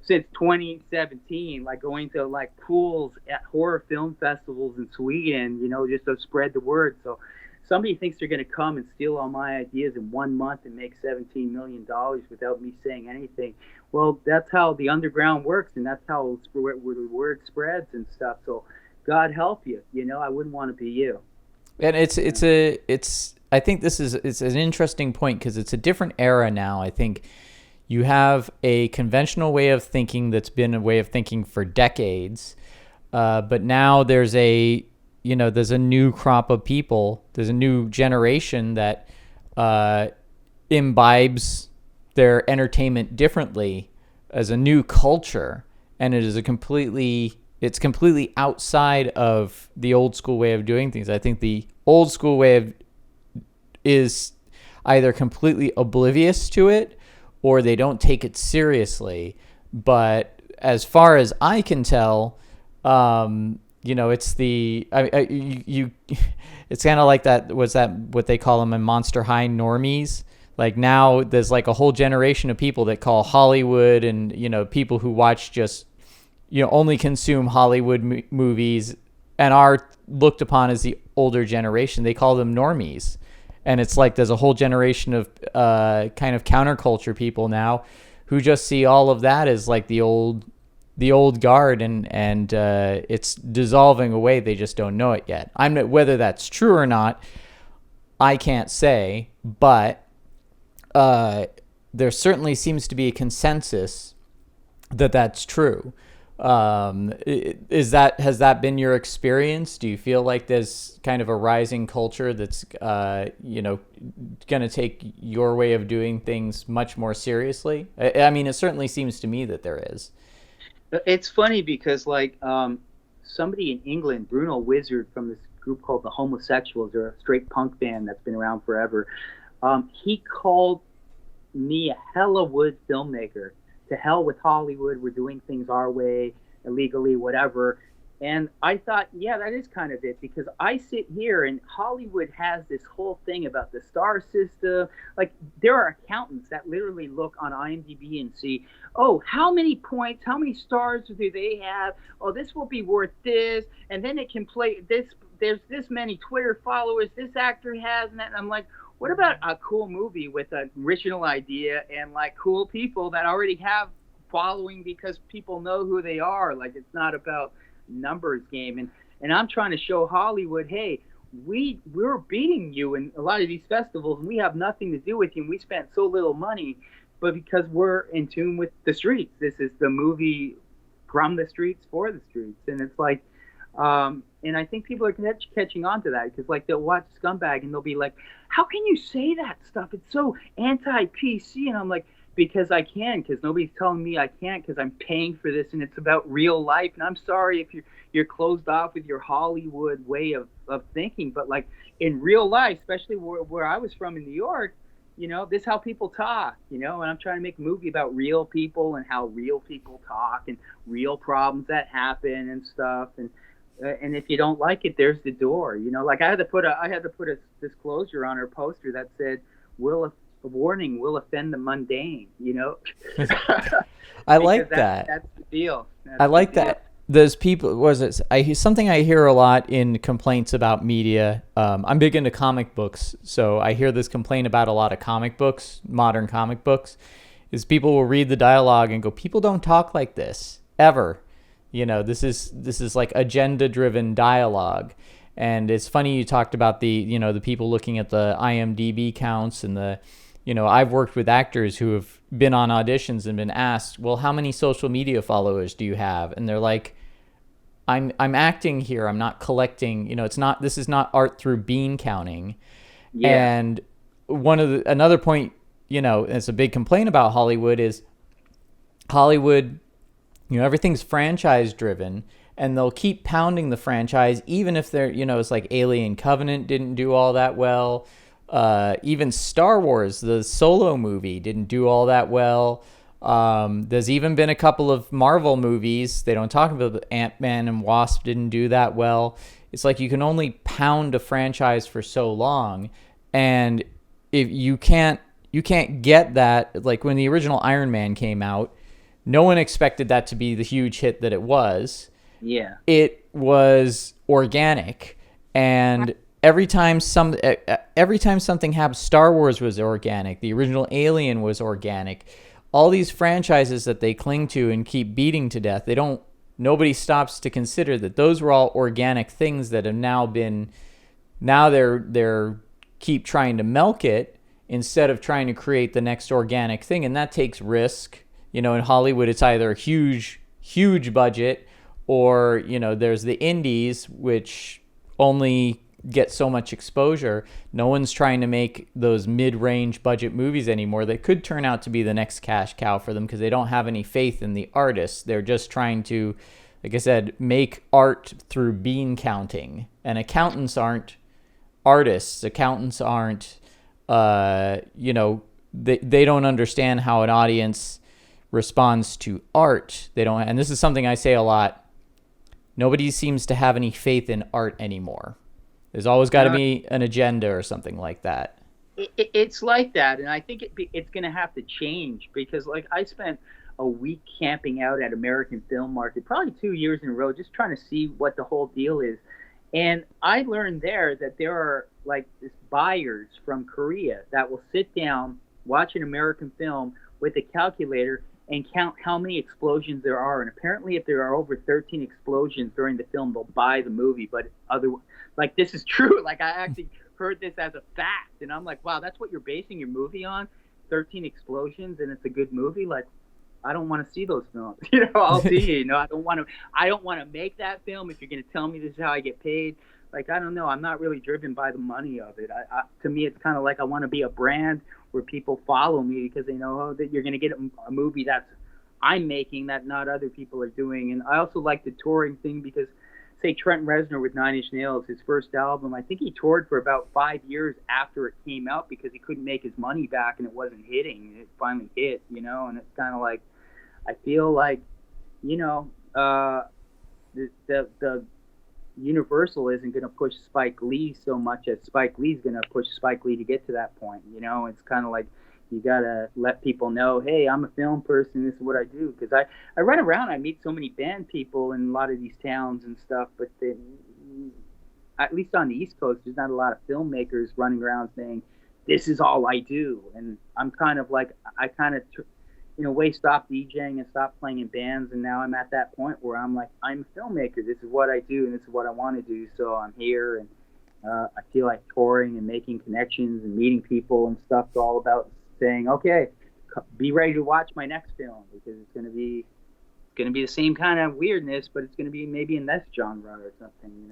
since 2017, going to pools at horror film festivals in Sweden, just to spread the word. So somebody thinks they're going to come and steal all my ideas in 1 month and make $17 million without me saying anything. Well, that's how the underground works, and that's how the word spreads and stuff. So God help you. I wouldn't want to be you. And I think it's an interesting point, because it's a different era now. I think you have a conventional way of thinking that's been a way of thinking for decades, but now there's a new crop of people. There's a new generation that imbibes their entertainment differently as a new culture, and it is it's completely outside of the old school way of doing things. I think the old school way is either completely oblivious to it, or they don't take it seriously. But as far as I can tell, it's it's kind of like that. Was that what they call them in Monster High, normies? Like now there's like a whole generation of people that call Hollywood and, people who watch just, only consume Hollywood movies and are looked upon as the older generation. They call them normies. And it's like there's a whole generation of kind of counterculture people now who just see all of that as like the old guard, and it's dissolving away. They just don't know it yet. Whether that's true or not, I can't say, but there certainly seems to be a consensus that that's true. Has that been your experience? Do you feel like there's kind of a rising culture that's going to take your way of doing things much more seriously? I mean, it certainly seems to me that there is. It's funny because somebody in England, Bruno Wizard from this group called the Homosexuals, they're a straight punk band that's been around forever. He called me a Hollywood filmmaker. To hell with Hollywood, we're doing things our way, illegally, whatever. And I thought, yeah, that is kind of it, because I sit here and Hollywood has this whole thing about the star system. Like, there are accountants that literally look on IMDb and see, oh, how many points, how many stars do they have? Oh, this will be worth this. And then it can play this, there's this many Twitter followers this actor has, and that. And I'm like, what about a cool movie with an original idea and like cool people that already have following because people know who they are? Like, it's not about numbers game. And I'm trying to show Hollywood, hey, we're beating you in a lot of these festivals and we have nothing to do with you and we spent so little money, but because we're in tune with the streets. This is the movie from the streets for the streets. And it's like, and I think people are catching on to that, because like they'll watch Scumbag and they'll be like, how can you say that stuff? It's so anti-PC. And I'm like, because I can, because nobody's telling me I can't, because I'm paying for this and it's about real life. And I'm sorry if you're closed off with your Hollywood way of thinking, but like in real life, especially where I was from in New York, this is how people talk, and I'm trying to make a movie about real people and how real people talk and real problems that happen and stuff. And if you don't like it, there's the door. Like I had to put a disclosure on our poster that said, a warning will offend the mundane. I like that. That's the deal. I like that. There's people. Something I hear a lot in complaints about media. I'm big into comic books, so I hear this complaint about a lot of comic books, modern comic books, is people will read the dialogue and go, people don't talk like this ever. This is like agenda-driven dialogue. And it's funny you talked about the people looking at the IMDb counts and I've worked with actors who have been on auditions and been asked, well, how many social media followers do you have? And they're like, I'm acting here. I'm not collecting, this is not art through bean counting. Yeah. And another point, it's a big complaint about Hollywood is Hollywood, everything's franchise driven, and they'll keep pounding the franchise, even if they're, it's like Alien Covenant didn't do all that well. Even Star Wars, the Solo movie, didn't do all that well. There's even been a couple of Marvel movies. They don't talk about Ant-Man and Wasp didn't do that well. It's like you can only pound a franchise for so long, and if you can't get that. Like when the original Iron Man came out, no one expected that to be the huge hit that it was. Yeah. It was organic. And every time something happened, Star Wars was organic. The original Alien was organic. All these franchises that they cling to and keep beating to death, nobody stops to consider that those were all organic things that have now they're keep trying to milk it instead of trying to create the next organic thing. And that takes risk. In Hollywood, it's either a huge budget or, there's the indies, which only get so much exposure. No one's trying to make those mid-range budget movies anymore that could turn out to be the next cash cow for them because they don't have any faith in the artists. They're just trying to, like I said, make art through bean counting. And accountants aren't artists. Accountants aren't, they don't understand how an audience responds to art. They don't, and this is something I say a lot. nobody seems to have any faith in art anymore. There's always got to be an agenda or something like that. It's like that, and I think it's going to have to change, because like I spent a week camping out at American Film Market, probably 2 years in a row, just trying to see what the whole deal is. And I learned there that there are like this buyers from Korea that will sit down, watch an American film with a calculator and count how many explosions there are. And apparently if there are over 13 explosions during the film, they'll buy the movie. But like, this is true. Like, I actually heard this as a fact, and I'm like, wow, that's what you're basing your movie on? 13 explosions, and it's a good movie? Like, I don't want to see those films. I'll see you. I don't want to make that film if you're going to tell me this is how I get paid. Like, I don't know. I'm not really driven by the money of it. To me, it's kind of like I want to be a brand where people follow me because they know that you're going to get a movie that's I'm making that not other people are doing. And I also like the touring thing because, say, Trent Reznor with Nine Inch Nails, his first album, I think he toured for about 5 years after it came out because he couldn't make his money back and it wasn't hitting. It finally hit, and it's kind of like, I feel like, the Universal isn't going to push Spike Lee so much as Spike Lee's going to push Spike Lee to get to that point. It's kind of like you got to let people know, hey, I'm a film person. This is what I do. Because I run around. I meet so many band people in a lot of these towns and stuff. But at least on the East Coast, there's not a lot of filmmakers running around saying, this is all I do. And I'm kind of like, stopped DJing and stopped playing in bands, and now I'm at that point where I'm like, I'm a filmmaker. This is what I do, and this is what I want to do. So I'm here, and I feel like touring and making connections and meeting people and stuff. It's all about saying, okay, be ready to watch my next film because it's going to be the same kind of weirdness, but it's going to be maybe in this genre or something.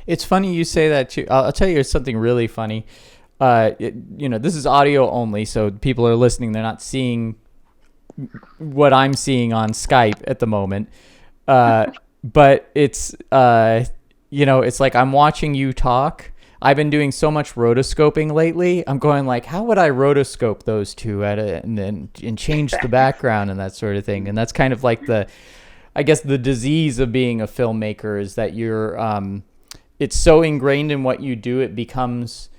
It's funny you say that too. I'll tell you something really funny. This is audio only, so people are listening. They're not seeing what I'm seeing on Skype at the moment. But it's, it's like I'm watching you talk. I've been doing so much rotoscoping lately. I'm going like, how would I rotoscope those two and change the background and that sort of thing. And that's kind of like the disease of being a filmmaker is that you're, it's so ingrained in what you do. It becomes,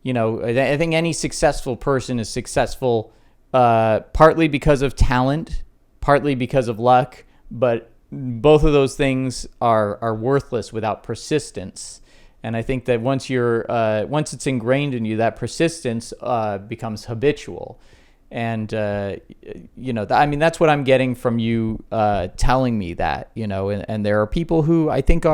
I think any successful person is successful partly because of talent, partly because of luck, but both of those things are worthless without persistence. And I think that once it's ingrained in you, that persistence becomes habitual. And that's what I'm getting from you telling me that, and there are people who I think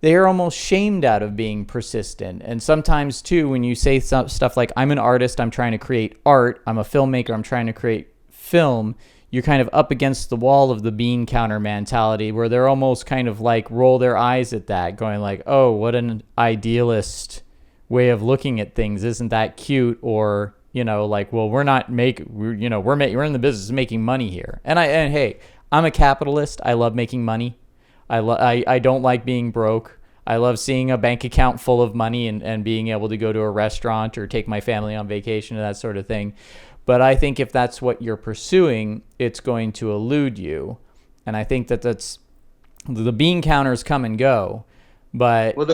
they are almost shamed out of being persistent. And sometimes, too, when you say stuff like, I'm an artist, I'm trying to create art, I'm a filmmaker, I'm trying to create film, you're kind of up against the wall of the bean counter mentality where they're almost kind of like roll their eyes at that, going like, oh, what an idealist way of looking at things. Isn't that cute? Or, like, well, we're in the business of making money here. And hey, I'm a capitalist. I love making money. I don't like being broke. I love seeing a bank account full of money and being able to go to a restaurant or take my family on vacation and that sort of thing. But I think if that's what you're pursuing, it's going to elude you. And I think that's the bean counters come and go. But well,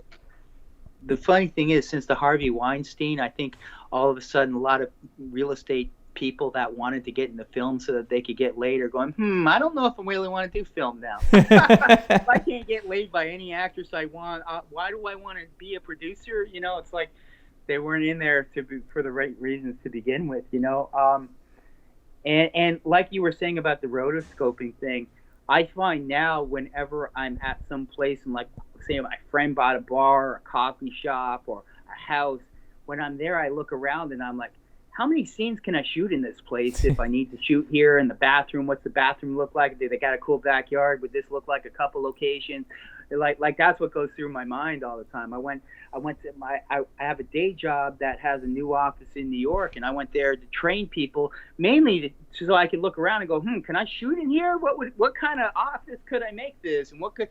the funny thing is, since the Harvey Weinstein, I think all of a sudden a lot of real estate people that wanted to get in the film so that they could get laid are going, I don't know if I really want to do film now. If I can't get laid by any actress I want, why do I want to be a producer? It's like they weren't in there for the right reasons to begin with, and like you were saying about the rotoscoping thing, I find now whenever I'm at some place and like, say my friend bought a bar or a coffee shop or a house, when I'm there, I look around and I'm like, how many scenes can I shoot in this place if I need to shoot here in the bathroom? What's the bathroom look like? Do they got a cool backyard? Would this look like a couple locations? Like that's what goes through my mind all the time. I have a day job that has a new office in New York, and I went there to train people mainly so I could look around and go, can I shoot in here? What kind of office could I make this? And what could,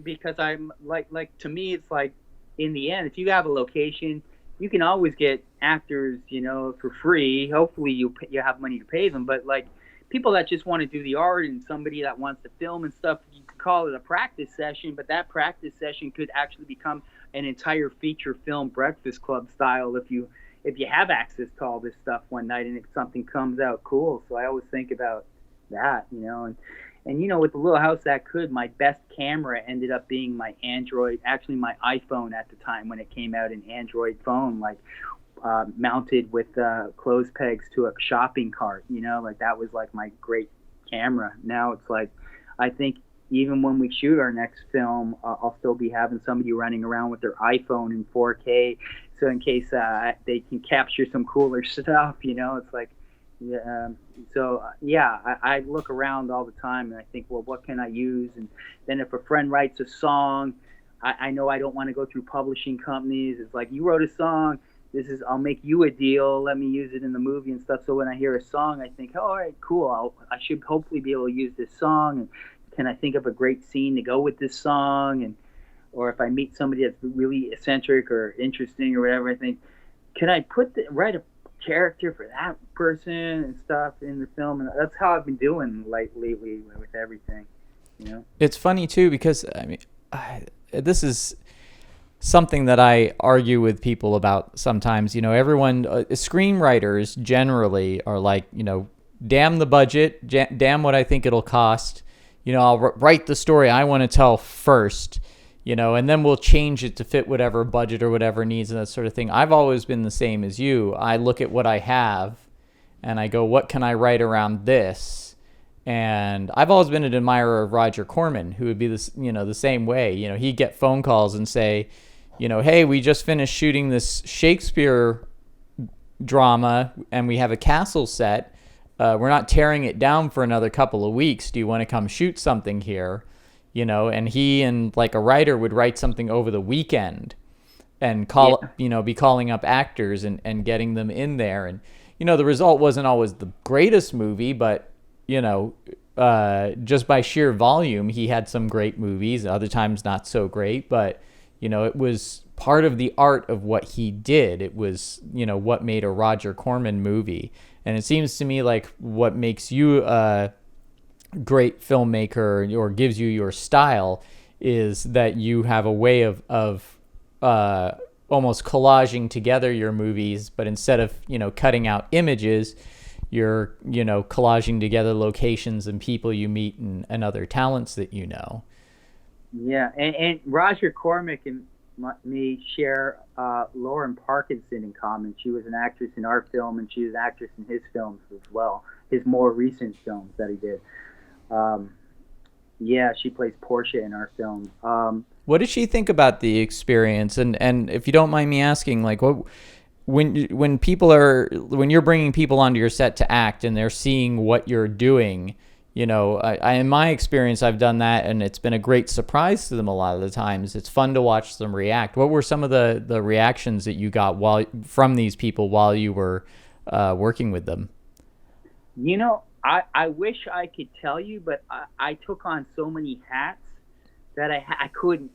because I'm like to me, it's like in the end, if you have a location, you can always get actors, for free. Hopefully you have money to pay them, but like people that just want to do the art and somebody that wants to film and stuff. You could call it a practice session, but that practice session could actually become an entire feature film, Breakfast Club style, if you have access to all this stuff one night and if something comes out cool. So I always think about that, and with the Little House That Could, my best camera ended up being my Android, actually my iPhone at the time when it came out, an Android phone, like mounted with clothes pegs to a shopping cart, like that was like my great camera. Now it's like, I think even when we shoot our next film, I'll still be having somebody running around with their iPhone in 4K, so in case they can capture some cooler stuff, it's like, I look around all the time and I think, well, what can I use? And then if a friend writes a song, I know I don't want to go through publishing companies. It's like, you wrote a song, I'll make you a deal, let me use it in the movie and stuff. So when I hear a song, I think, oh, all right, cool, I should hopefully be able to use this song, and can I think of a great scene to go with this song? Or if I meet somebody that's really eccentric or interesting or whatever, I think, can I write a character for that person and stuff in the film? And that's how I've been doing lately with everything. It's funny too, because this is something that I argue with people about sometimes. Everyone, screenwriters generally are like, damn the budget, damn what I think it'll cost. I'll write the story I want to tell first, and then we'll change it to fit whatever budget or whatever needs and that sort of thing. I've always been the same as you. I look at what I have and I go, what can I write around this? And I've always been an admirer of Roger Corman, who would be the same way. He'd get phone calls and say, hey, we just finished shooting this Shakespeare drama and we have a castle set. We're not tearing it down for another couple of weeks. Do you want to come shoot something here? And he and like a writer would write something over the weekend and be calling up actors and getting them in there. And, the result wasn't always the greatest movie, but, just by sheer volume, he had some great movies, other times not so great, but, it was part of the art of what he did. It was, what made a Roger Corman movie. And it seems to me like what makes you a great filmmaker or gives you your style is that you have a way of almost collaging together your movies, but instead of, cutting out images, you're, collaging together locations and people you meet and other talents that you know. Yeah, and Roger Corman and me share Lauren Parkinson in common. She was an actress in our film, and she was an actress in his films as well, his more recent films that he did. She plays Portia in our film. What did she think about the experience? And if you don't mind me asking, like, when you're bringing people onto your set to act and they're seeing what you're doing, I in my experience, I've done that, and it's been a great surprise to them a lot of the times. It's fun to watch them react. What were some of the reactions that you got from these people while you were working with them? I wish I could tell you, but I took on so many hats that I couldn't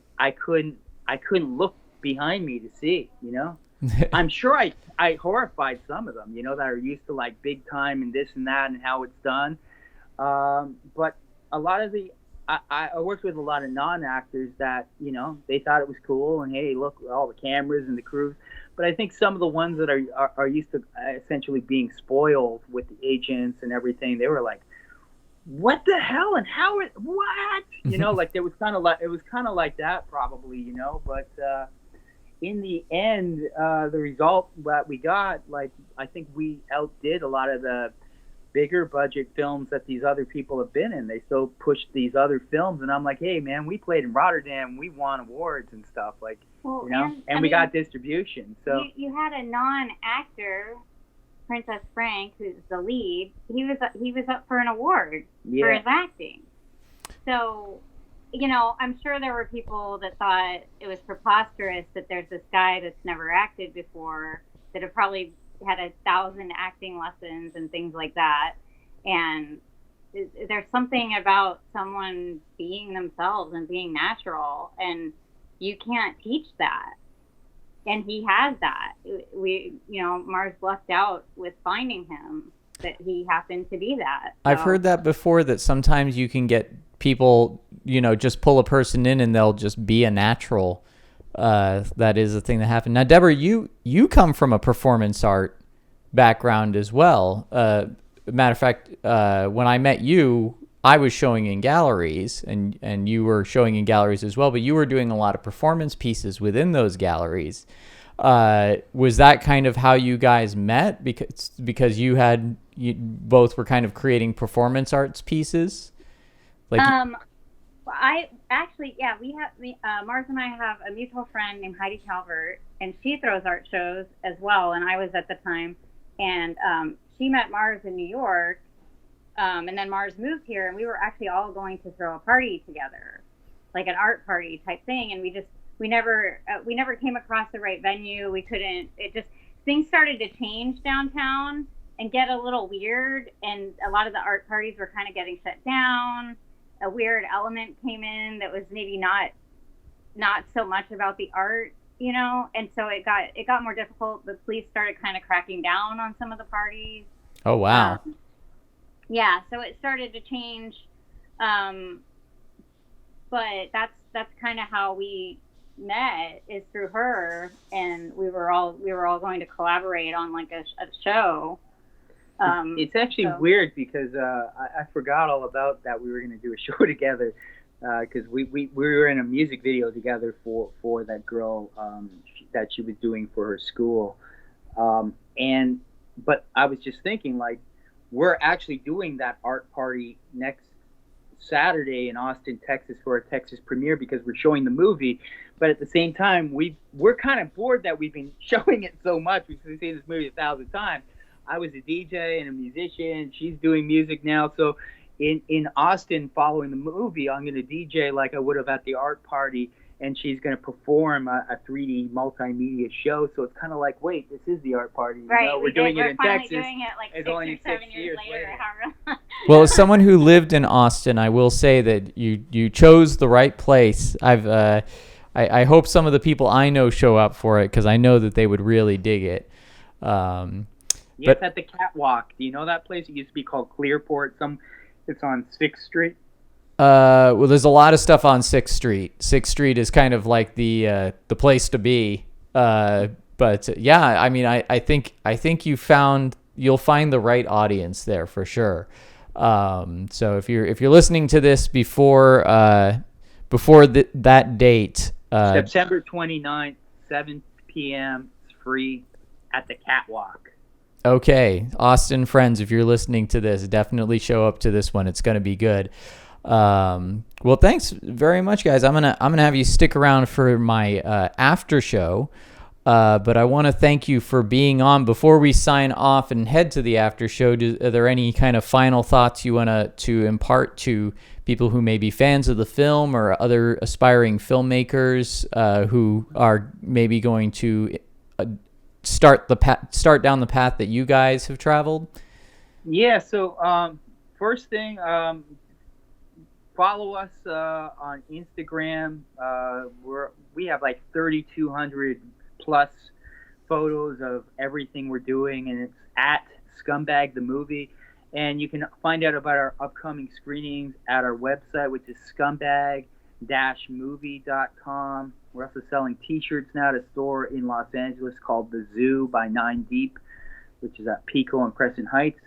look behind me to see. I'm sure I horrified some of them, that are used to like big time and this and that and how it's done. But a lot of I worked with a lot of non-actors that, they thought it was cool and, hey, look, all the cameras and the crews. But I think some of the ones that are used to essentially being spoiled with the agents and everything, they were like, what the hell? And what? Like it was kind of like that probably, but in the end, the result that we got, like, I think we outdid a lot of the bigger budget films that these other people have been in. They still pushed these other films, and I'm like, hey man, we played in Rotterdam, we won awards and stuff, like, and we got distribution. So you had a non-actor, Princess Frank, who's the lead. He was up for an award for his acting. So, I'm sure there were people that thought it was preposterous that there's this guy that's never acted before, that have probably had 1,000 acting lessons and things like that. And there's something about someone being themselves and being natural, and you can't teach that. And he has that. Mars lucked out with finding him. that he happened to be that. So. I've heard that before, that sometimes you can get people, just pull a person in and they'll just be a natural. That is a thing that happened. Now, Debra, you come from a performance art background as well. Matter of fact, when I met you, I was showing in galleries, and you were showing in galleries as well, but you were doing a lot of performance pieces within those galleries. Was that kind of how you guys met? Because you both were kind of creating performance arts pieces? I actually, yeah, Mars and I have a mutual friend named Heidi Calvert, and she throws art shows as well. And I was at the time, and she met Mars in New York, and then Mars moved here, and we were actually all going to throw a party together, like an art party type thing. And we never came across the right venue. We couldn't. Things started to change downtown and get a little weird, and a lot of the art parties were kind of getting shut down. A weird element came in that was maybe not so much about the art, and so it got more difficult. The police started kind of cracking down on some of the parties. Oh wow. Yeah, so it started to change, but that's kind of how we met, is through her, and we were all going to collaborate on like a show. It's actually weird because I forgot all about that. We were going to do a show together because we were in a music video together for that girl that she was doing for her school. But I was just thinking, like, we're actually doing that art party next Saturday in Austin, Texas, for a Texas premiere, because we're showing the movie. But at the same time, we're kind of bored that we've been showing it so much. We've seen this movie 1,000 times. I was a DJ and a musician. She's doing music now. So in Austin, following the movie, I'm going to DJ like I would have at the art party, and she's going to perform a 3D multimedia show. So it's kind of like, wait, this is the art party. Right. We're doing it in Texas. Doing it like 6 or 7 years later. Well, as someone who lived in Austin, I will say that you chose the right place. I hope some of the people I know show up for it, because I know that they would really dig it. Yes, at the CATWALK. Do you know that place? It used to be called Clearport. It's on 6th Street. Well, there's a lot of stuff on 6th Street. 6th Street is kind of like the place to be. But yeah, I mean, I think you'll find the right audience there for sure. So if you're listening to this before that date, September 29th, 7 p.m. It's free at the CATWALK. Okay, Austin friends, if you're listening to this, definitely show up to this one. It's going to be good. Well, thanks very much, guys. I'm gonna have you stick around for my after show, but I want to thank you for being on. Before we sign off and head to the after show, are there any kind of final thoughts you want to impart to people who may be fans of the film, or other aspiring filmmakers who are maybe going to start down the path that you guys have traveled? Yeah, so first thing, follow us on Instagram. We have like 3,200 plus photos of everything we're doing, and it's at Scumbag the movie. And you can find out about our upcoming screenings at our website, which is scumbag-movie.com. We're also selling t-shirts now at a store in Los Angeles called The Zoo by 9 Deep, which is at Pico and Crescent Heights.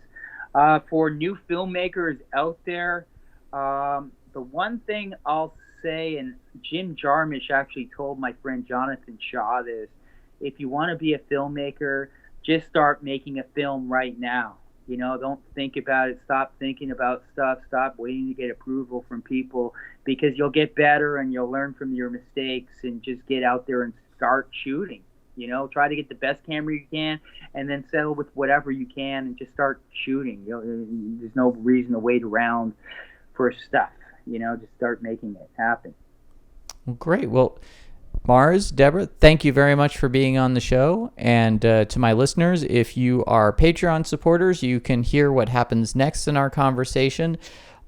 For new filmmakers out there, the one thing I'll say, and Jim Jarmusch actually told my friend Jonathan Shaw this, if you want to be a filmmaker, just start making a film right now. Don't think about it. Stop thinking about stuff. Stop waiting to get approval from people, because you'll get better and you'll learn from your mistakes, and just get out there and start shooting. Try to get the best camera you can, and then settle with whatever you can and just start shooting. There's no reason to wait around for stuff. Just start making it happen. Well, great. Well, Mars, Debra, thank you very much for being on the show. And to my listeners, if you are Patreon supporters, you can hear what happens next in our conversation.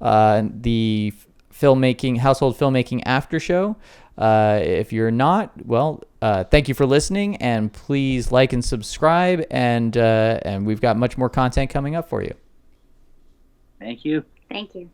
The household filmmaking after show. If you're not, well, thank you for listening, and please like and subscribe, and we've got much more content coming up for you. Thank you. Thank you.